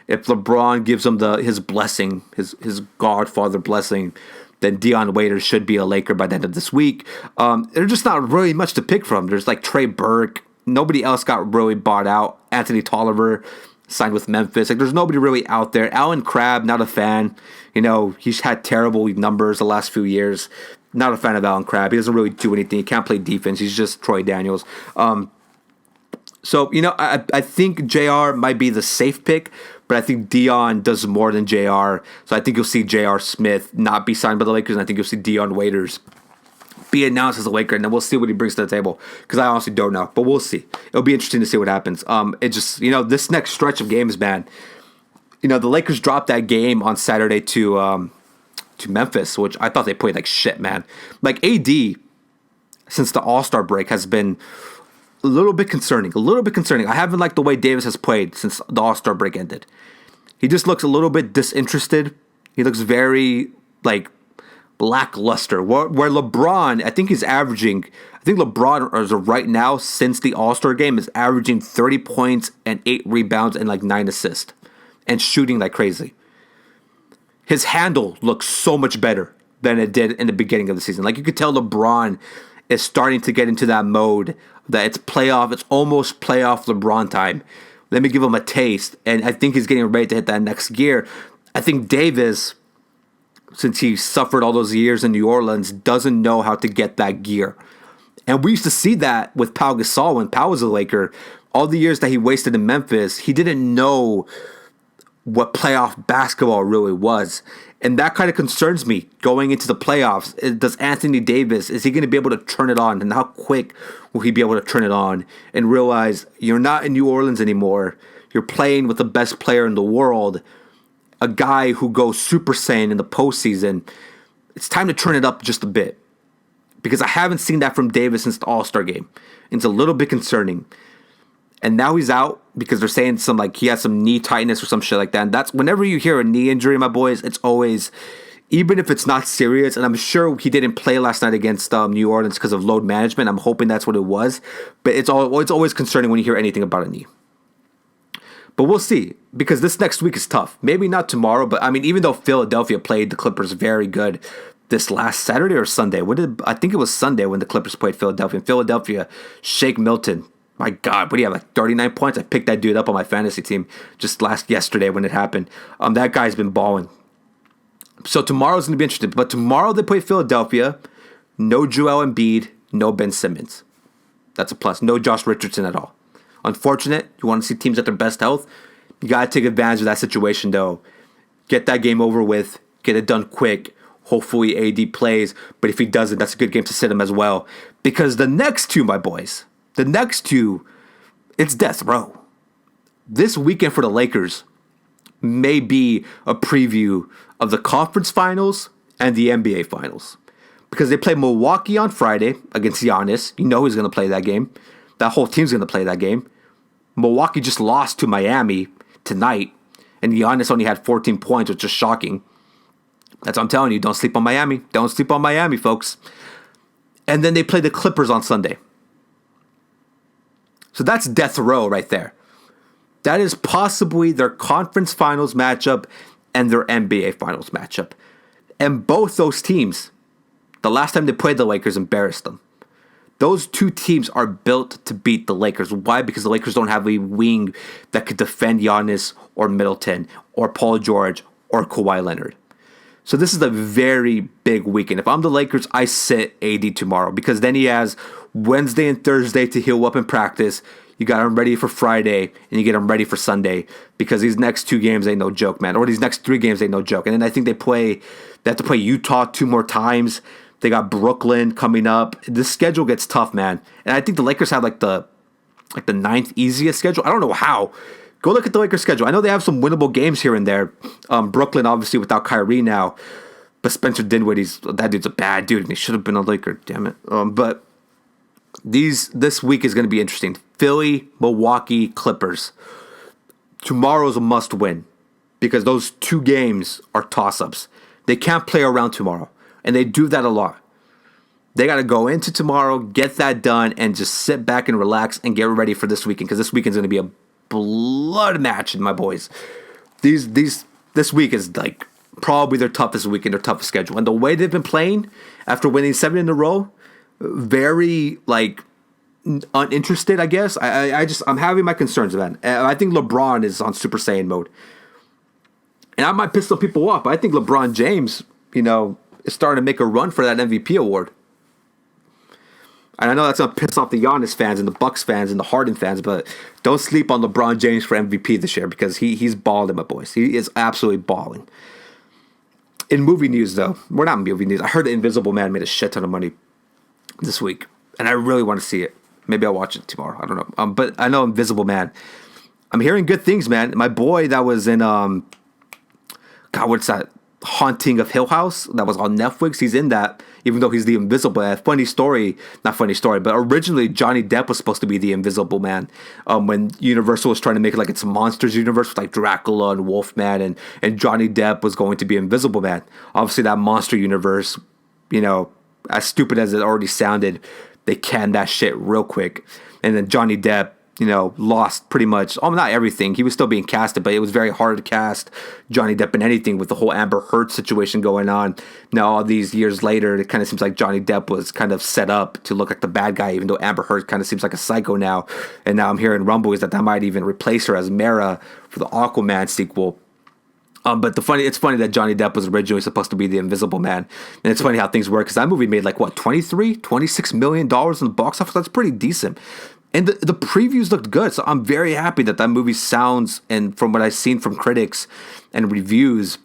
If LeBron gives him his blessing, his Godfather blessing, then Dion Waiters should be a Laker by the end of this week. There's just not really much to pick from. There's like Trey Burke. Nobody else got really bought out. Anthony Tolliver signed with Memphis. Like, there's nobody really out there. Alan Crabb, not a fan. You know, he's had terrible numbers the last few years. Not a fan of Alan Crabb. He doesn't really do anything. He can't play defense. He's just Troy Daniels. So, you know, I think JR might be the safe pick, but I think Dion does more than JR. So I think you'll see J.R. Smith not be signed by the Lakers, and I think you'll see Dion Waiters be announced as a Laker, and then we'll see what he brings to the table, because I honestly don't know, but we'll see. It'll be interesting to see what happens. It just, you know, this next stretch of games, man, you know, the Lakers dropped that game on Saturday to Memphis, which I thought they played like shit, man. Like, AD, since the All-Star break, has been a little bit concerning. I haven't liked the way Davis has played since the All-Star break ended. He just looks a little bit disinterested. He looks very, like, lackluster. Where LeBron, I think LeBron, as of right now, since the All-Star game, is averaging 30 points and 8 rebounds and, like, 9 assists. And shooting like crazy. His handle looks so much better than it did in the beginning of the season. Like, you could tell LeBron is starting to get into that mode that it's almost playoff LeBron time. Let me give him a taste. And I think he's getting ready to hit that next gear. I think Davis, since he suffered all those years in New Orleans, doesn't know how to get that gear. And we used to see that with Pau Gasol when Pau was a Laker. All the years that he wasted in Memphis, he didn't know what playoff basketball really was. And that kind of concerns me going into the playoffs. Does Anthony Davis, is he going to be able to turn it on? And how quick will he be able to turn it on and realize you're not in New Orleans anymore? You're playing with the best player in the world, a guy who goes Super Saiyan in the postseason. it's time to turn it up just a bit. Because I haven't seen that from Davis since the All-Star game. It's a little bit concerning. And now he's out because they're saying he has some knee tightness or some shit like that. And that's whenever you hear a knee injury, my boys, it's always, even if it's not serious, and I'm sure he didn't play last night against New Orleans because of load management. I'm hoping that's what it was. But it's always concerning when you hear anything about a knee. But we'll see, because this next week is tough. Maybe not tomorrow, but I mean, even though Philadelphia played the Clippers very good this last Saturday or Sunday. I think it was Sunday when the Clippers played Philadelphia. In Philadelphia, Shake Milton, my God, what do you have, 39 points? I picked that dude up on my fantasy team just yesterday when it happened. That guy's been balling. So tomorrow's going to be interesting. But tomorrow they play Philadelphia. No Joel Embiid, no Ben Simmons. That's a plus. No Josh Richardson at all. Unfortunate. You want to see teams at their best health. You got to take advantage of that situation, though. Get that game over with. Get it done quick. Hopefully AD plays, but if he doesn't, that's a good game to sit him as well. Because the next two, my boys, it's death row. This weekend for the Lakers may be a preview of the conference finals and the NBA finals. Because they play Milwaukee on Friday against Giannis. You know who's going to play that game. That whole team's going to play that game. Milwaukee just lost to Miami tonight, and Giannis only had 14 points, which is shocking. That's what I'm telling you. Don't sleep on Miami. Don't sleep on Miami, folks. And then they play the Clippers on Sunday. So that's death row right there. That is possibly their conference finals matchup and their NBA finals matchup. And both those teams, the last time they played the Lakers, embarrassed them. Those two teams are built to beat the Lakers. Why? Because the Lakers don't have a wing that could defend Giannis or Middleton or Paul George or Kawhi Leonard. So this is a very big weekend. If I'm the Lakers, I sit AD tomorrow because then he has Wednesday and Thursday to heal up and practice. You got him ready for Friday and you get him ready for Sunday because these next 2 games ain't no joke, man. Or these next 3 games ain't no joke. And then I think they have to play Utah 2 more times. They got Brooklyn coming up. This schedule gets tough, man. And I think the Lakers have the 9th easiest schedule. I don't know how. Go look at the Lakers schedule. I know they have some winnable games here and there. Brooklyn, obviously, without Kyrie now. But Spencer Dinwiddie, that dude's a bad dude, and he should have been a Laker, damn it. But this week is going to be interesting. Philly, Milwaukee, Clippers. Tomorrow's a must-win because those 2 games are toss-ups. They can't play around tomorrow, and they do that a lot. They got to go into tomorrow, get that done, and just sit back and relax and get ready for this weekend because this weekend's going to be a blood match, my boys. This week is probably their toughest weekend, their toughest schedule. And the way they've been playing after winning 7 in a row, very uninterested, I guess. I'm having my concerns, man. I think LeBron is on Super Saiyan mode. And I might piss some people off, but I think LeBron James, is starting to make a run for that MVP award. And I know that's going to piss off the Giannis fans and the Bucks fans and the Harden fans, but don't sleep on LeBron James for MVP this year because he's balling, my boys. He is absolutely balling. In movie news, though, we're not movie news. I heard The Invisible Man made a shit ton of money this week, and I really want to see it. Maybe I'll watch it tomorrow. I don't know. But I know Invisible Man. I'm hearing good things, man. My boy that was in, what's that? Haunting of Hill House that was on Netflix. He's in that, even though he's the Invisible Man. Funny story, not funny story, but originally Johnny Depp was supposed to be the Invisible Man. When Universal was trying to make it like it's a monsters universe with like Dracula and Wolfman, and Johnny Depp was going to be Invisible Man. Obviously, that monster universe, as stupid as it already sounded, they canned that shit real quick. And then Johnny Depp, lost pretty much, not everything. He was still being casted, but it was very hard to cast Johnny Depp in anything with the whole Amber Heard situation going on. Now, all these years later, it kind of seems like Johnny Depp was kind of set up to look like the bad guy, even though Amber Heard kind of seems like a psycho now. And now I'm hearing rumblings that might even replace her as Mara for the Aquaman sequel. But it's funny that Johnny Depp was originally supposed to be the Invisible Man. And it's funny how things work, because that movie made $26 million in the box office? That's pretty decent. And the previews looked good, so I'm very happy that movie sounds, and from what I've seen from critics and reviews,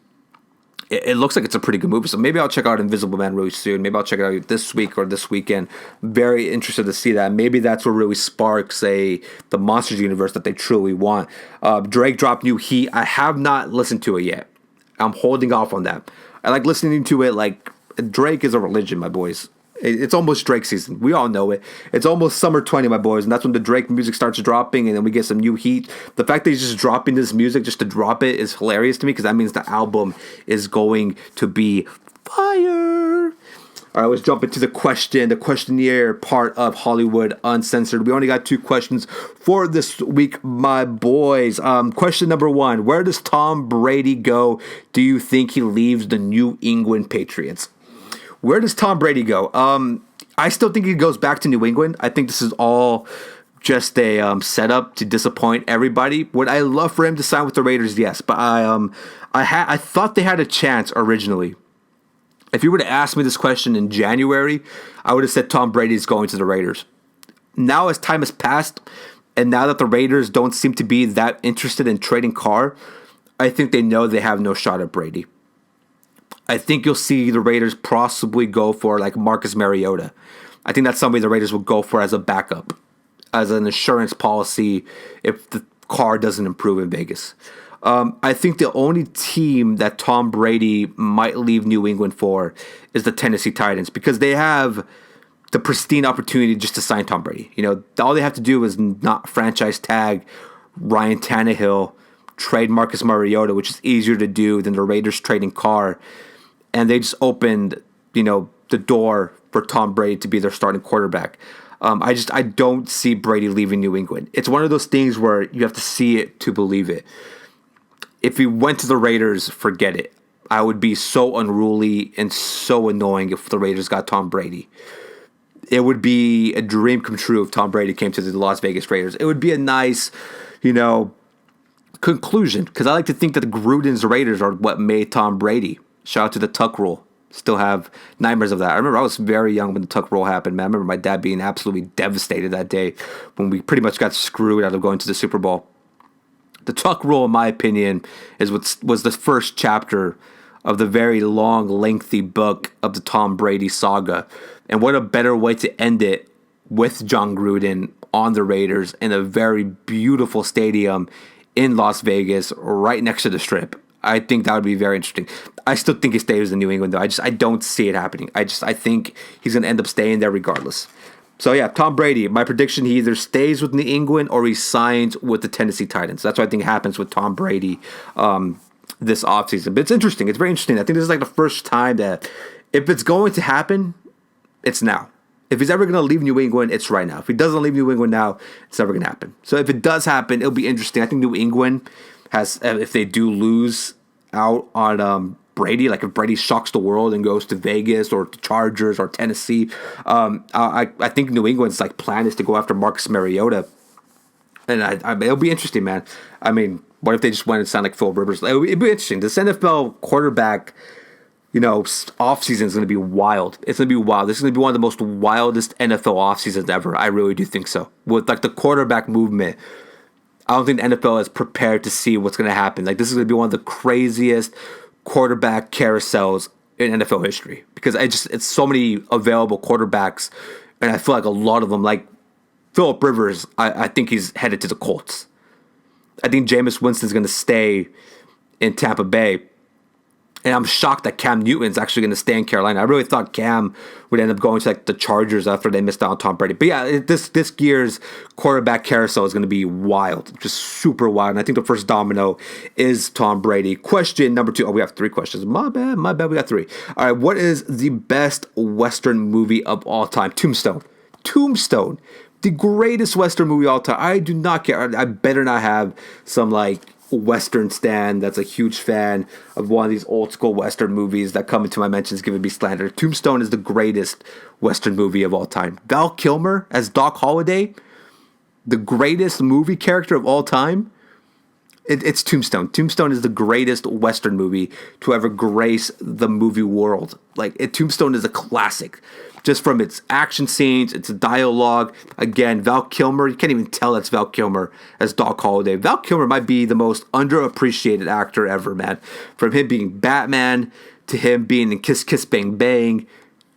it looks like it's a pretty good movie. So maybe I'll check out Invisible Man really soon. Maybe I'll check it out this week or this weekend. Very interested to see that. Maybe that's what really sparks the Monsters universe that they truly want. Drake dropped new Heat. I have not listened to it yet. I'm holding off on that. I like listening to it Drake is a religion, my boys. It's almost Drake season. We all know it. It's almost summer 20, my boys, and that's when the Drake music starts dropping, and then we get some new heat. The fact that he's just dropping this music just to drop it is hilarious to me, because that means the album is going to be fire. All right, let's jump into the questionnaire part of Hollywood Uncensored. We only got 2 questions for this week, my boys. Question number 1, where does Tom Brady go? Do you think he leaves the New England Patriots? Where does Tom Brady go? I still think he goes back to New England. I think this is all just a setup to disappoint everybody. Would I love for him to sign with the Raiders? Yes, but I thought they had a chance originally. If you were to ask me this question in January, I would have said Tom Brady is going to the Raiders. Now, as time has passed, and now that the Raiders don't seem to be that interested in trading Carr, I think they know they have no shot at Brady. I think you'll see the Raiders possibly go for like Marcus Mariota. I think that's somebody the Raiders will go for as a backup, as an insurance policy if the Carr doesn't improve in Vegas. I think the only team that Tom Brady might leave New England for is the Tennessee Titans, because they have the pristine opportunity just to sign Tom Brady. You know, all they have to do is not franchise tag Ryan Tannehill, trade Marcus Mariota, which is easier to do than the Raiders trading Carr. And they just opened, the door for Tom Brady to be their starting quarterback. I don't see Brady leaving New England. It's one of those things where you have to see it to believe it. If he went to the Raiders, forget it. I would be so unruly and so annoying if the Raiders got Tom Brady. It would be a dream come true if Tom Brady came to the Las Vegas Raiders. It would be a nice, conclusion, because I like to think that the Gruden's Raiders are what made Tom Brady. Shout out to the Tuck Rule. Still have nightmares of that. I remember I was very young when the Tuck Rule happened, man. I remember my dad being absolutely devastated that day when we pretty much got screwed out of going to the Super Bowl. The Tuck Rule, in my opinion, was the first chapter of the very long, lengthy book of the Tom Brady saga. And what a better way to end it with John Gruden on the Raiders in a very beautiful stadium in Las Vegas, right next to the Strip. I think that would be very interesting. I still think he stays in New England, though. I don't see it happening. I think he's going to end up staying there regardless. So, yeah, Tom Brady, my prediction, he either stays with New England or he signs with the Tennessee Titans. That's what I think happens with Tom Brady this offseason. But it's interesting. It's very interesting. I think this is like the first time that if it's going to happen, it's now. If he's ever going to leave New England, it's right now. If he doesn't leave New England now, it's never going to happen. So if it does happen, it'll be interesting. I think New England has, if they do lose out on Brady, like if Brady shocks the world and goes to Vegas or the Chargers or Tennessee, I think New England's like plan is to go after Marcus Mariota, and it'll be interesting, man. I mean, what if they just went and signed like Phil Rivers? It'd be interesting. This NFL quarterback, offseason is going to be wild. It's going to be wild. This is going to be one of the most wildest NFL offseasons ever. I really do think so. With like the quarterback movement, I don't think the NFL is prepared to see what's going to happen. Like, this is going to be one of the craziest quarterback carousels in NFL history, because it's so many available quarterbacks, and I feel like a lot of them, like Phillip Rivers, I think he's headed to the Colts. I think Jameis Winston's going to stay in Tampa Bay. And I'm shocked that Cam Newton's actually going to stay in Carolina. I really thought Cam would end up going to like the Chargers after they missed out on Tom Brady. But yeah, this year's quarterback carousel is going to be wild, just super wild. And I think the first domino is Tom Brady. Question number 2. Oh, we have 3 questions. My bad. We got 3. All right, what is the best Western movie of all time? Tombstone. The greatest Western movie of all time. I do not care. I better not have some like Western stan that's a huge fan of one of these old school Western movies that come into my mentions giving me slander. Tombstone is the greatest Western movie of all time. Val Kilmer as Doc Holliday, the greatest movie character of all time. It's Tombstone. Tombstone is the greatest Western movie to ever grace the movie world. Tombstone is a classic. Just from its action scenes, its dialogue. Again, Val Kilmer, you can't even tell that's Val Kilmer as Doc Holliday. Val Kilmer might be the most underappreciated actor ever, man. From him being Batman to him being in Kiss Kiss Bang Bang,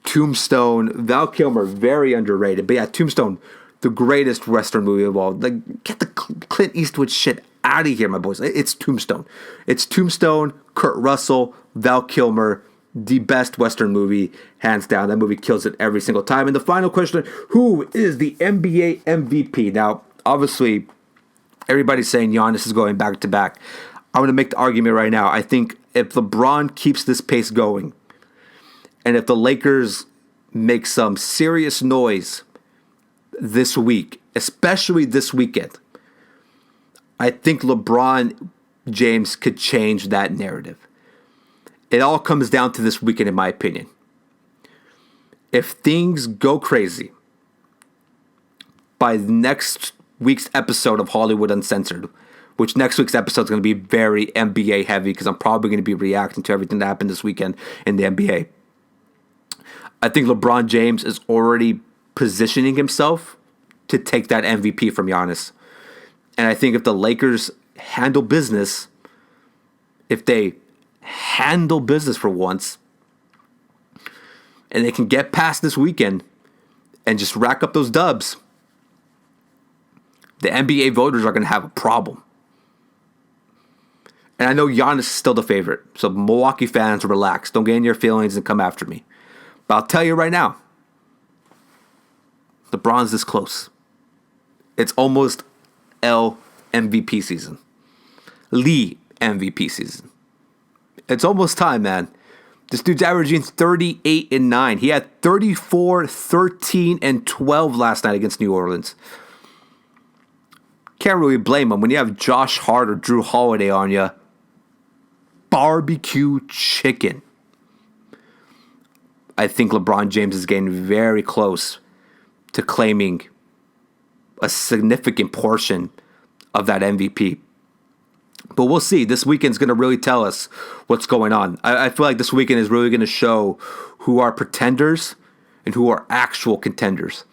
Tombstone, Val Kilmer, very underrated. But yeah, Tombstone, the greatest Western movie of all. Like, get the Clint Eastwood shit out of here, my boys. It's Tombstone. It's Tombstone, Kurt Russell, Val Kilmer, the best Western movie, hands down. That movie kills it every single time. And the final question, who is the NBA MVP? Now, obviously, everybody's saying Giannis is going back to back. I'm going to make the argument right now. I think if LeBron keeps this pace going, and if the Lakers make some serious noise this week, especially this weekend, I think LeBron James could change that narrative. It all comes down to this weekend, in my opinion. If things go crazy by next week's episode of Hollywood Uncensored, which next week's episode is going to be very NBA heavy because I'm probably going to be reacting to everything that happened this weekend in the NBA. I think LeBron James is already positioning himself to take that MVP from Giannis. And I think if the Lakers handle business, if they handle business for once, and they can get past this weekend and just rack up those dubs, the NBA voters are going to have a problem. And I know Giannis is still the favorite, so Milwaukee fans, relax. Don't get in your feelings and come after me. But I'll tell you right now, LeBron's this close. It's almost L MVP season. Lee MVP season. It's almost time, man. This dude's averaging 38-9. He had 34, 13, and 12 last night against New Orleans. Can't really blame him when you have Josh Hart or Drew Holiday on you. Barbecue chicken. I think LeBron James is getting very close to claiming a significant portion of that MVP. But we'll see. This weekend's going to really tell us what's going on. I feel like this weekend is really going to show who are pretenders and who are actual contenders.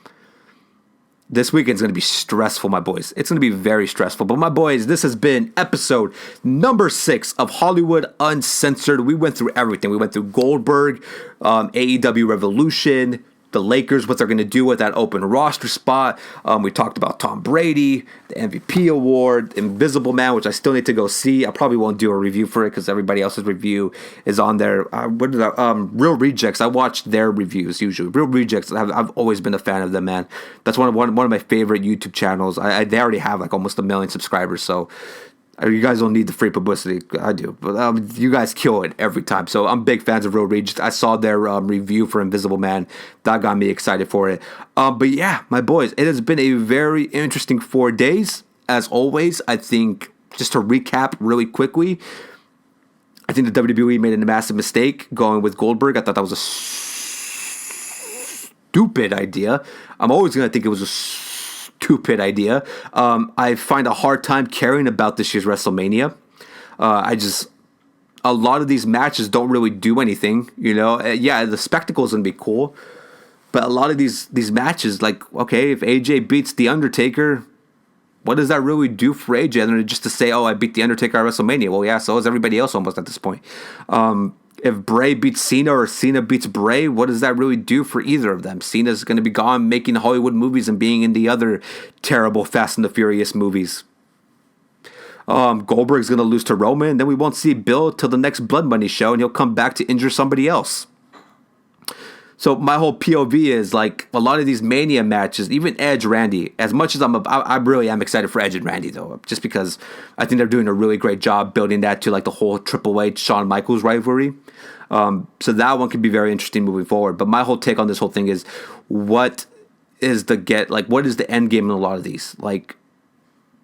This weekend's going to be stressful, my boys. It's going to be very stressful. But my boys, this has been episode number 6 of Hollywood Uncensored. We went through everything. We went through Goldberg, AEW Revolution, the Lakers, what they're going to do with that open roster spot. We talked about Tom Brady, the MVP award, Invisible Man, which I still need to go see. I probably won't do a review for it because everybody else's review is on there. Real Rejects. I watch their reviews usually. Real Rejects. I've always been a fan of them, man. That's one of my favorite YouTube channels. They already have like almost 1 million subscribers, so you guys don't need the free publicity. I do. But you guys kill it every time. So I'm big fans of Real Rage. I saw their review for Invisible Man. That got me excited for it. But yeah, my boys, it has been a very interesting 4 days. As always, I think, just to recap really quickly, I think the WWE made a massive mistake going with Goldberg. I thought that was a stupid idea. I'm always going to think it was a stupid idea. I find a hard time caring about this year's WrestleMania. A lot of these matches don't really do anything, you know. Yeah, the spectacle is gonna be cool, but a lot of these matches, like, okay, if AJ beats the Undertaker, what does that really do for AJ? Other than just to say, oh, I beat the Undertaker at WrestleMania. Well, yeah, so is everybody else almost at this point. If Bray beats Cena or Cena beats Bray, what does that really do for either of them? Cena's going to be gone making Hollywood movies and being in the other terrible Fast and the Furious movies. Goldberg's going to lose to Roman, and then we won't see Bill till the next Blood Money show, and he'll come back to injure somebody else. So my whole POV is, like, a lot of these Mania matches, even Edge, Randy, as much as I really am excited for Edge and Randy, though, just because I think they're doing a really great job building that to, like, the whole Triple H Shawn Michaels rivalry. So that one could be very interesting moving forward. But my whole take on this whole thing is, what is the end game in a lot of these? Like,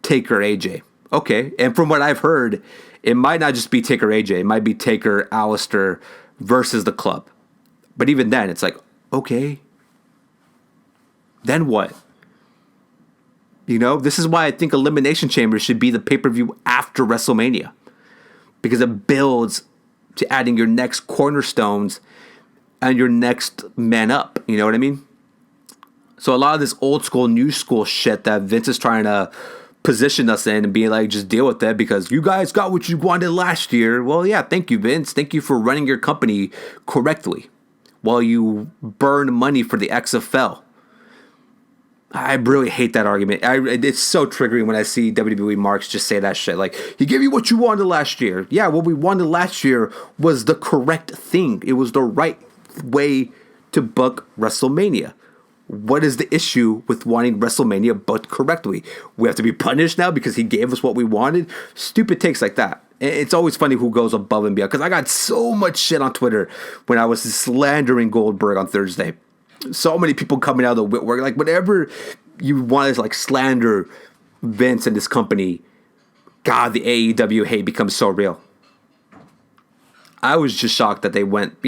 Taker, AJ. Okay. And from what I've heard, it might not just be Taker, AJ. It might be Taker, Alistair versus the club. But even then, it's like, okay, then what? You know, this is why I think Elimination Chamber should be the pay-per-view after WrestleMania. Because it builds to adding your next cornerstones and your next man up. You know what I mean? So a lot of this old school, new school shit that Vince is trying to position us in and be like, just deal with that because you guys got what you wanted last year. Well, yeah, thank you, Vince. Thank you for running your company correctly while you burn money for the XFL. I really hate that argument. It's so triggering when I see WWE marks just say that shit. Like, he gave you what you wanted last year. Yeah, what we wanted last year was the correct thing. It was the right way to book WrestleMania. What is the issue with wanting WrestleMania booked correctly? We have to be punished now because he gave us what we wanted? Stupid takes like that. It's always funny who goes above and beyond. Because I got so much shit on Twitter when I was slandering Goldberg on Thursday. So many people coming out of the woodwork. Like, whatever you want to, like, slander Vince and this company, God, the AEW hate becomes so real. I was just shocked that they went,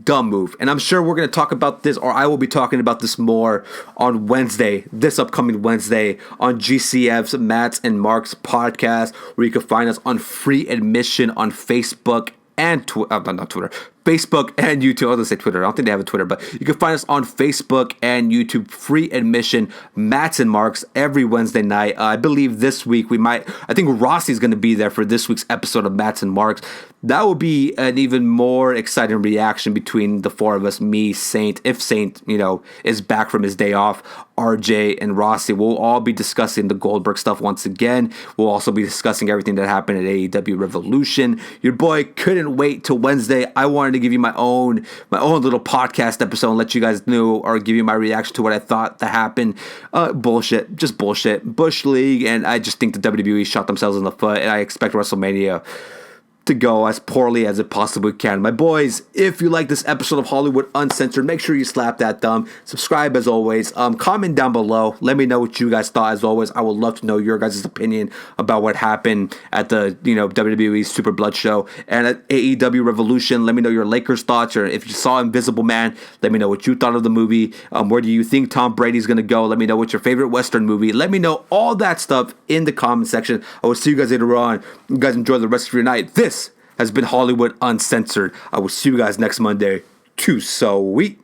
dumb move. And I'm sure we're going to talk about this, or I will be talking about this more on Wednesday, this upcoming Wednesday, on GCF's Matt's and Mark's podcast, where you can find us on free admission on Facebook and not Twitter, Facebook and YouTube. I was going to say Twitter. I don't think they have a Twitter, but you can find us on Facebook and YouTube, free admission, Matt's and Marks, every Wednesday night. I believe this week I think Rossi's going to be there for this week's episode of Matt's and Marks. That will be an even more exciting reaction between the four of us, me, Saint, if Saint, is back from his day off, RJ and Rossi. We'll all be discussing the Goldberg stuff once again. We'll also be discussing everything that happened at AEW Revolution. Your boy couldn't wait till Wednesday. I wanted to give you my own little podcast episode and let you guys know, or give you my reaction to what I thought that happened. Bullshit. Just bullshit. Bush League, and I just think the WWE shot themselves in the foot, and I expect WrestleMania to go as poorly as it possibly can. My boys, if you like this episode of Hollywood Uncensored, make sure you slap that thumb. Subscribe as always. Comment down below. Let me know what you guys thought as always. I would love to know your guys' opinion about what happened at the WWE Super Blood Show and at AEW Revolution. Let me know your Lakers thoughts, or if you saw Invisible Man, let me know what you thought of the movie. Where do you think Tom Brady's going to go? Let me know what's your favorite Western movie. Let me know all that stuff in the comment section. I will see you guys later on. You guys enjoy the rest of your night. This has been Hollywood Uncensored. I will see you guys next Monday. Too sweet.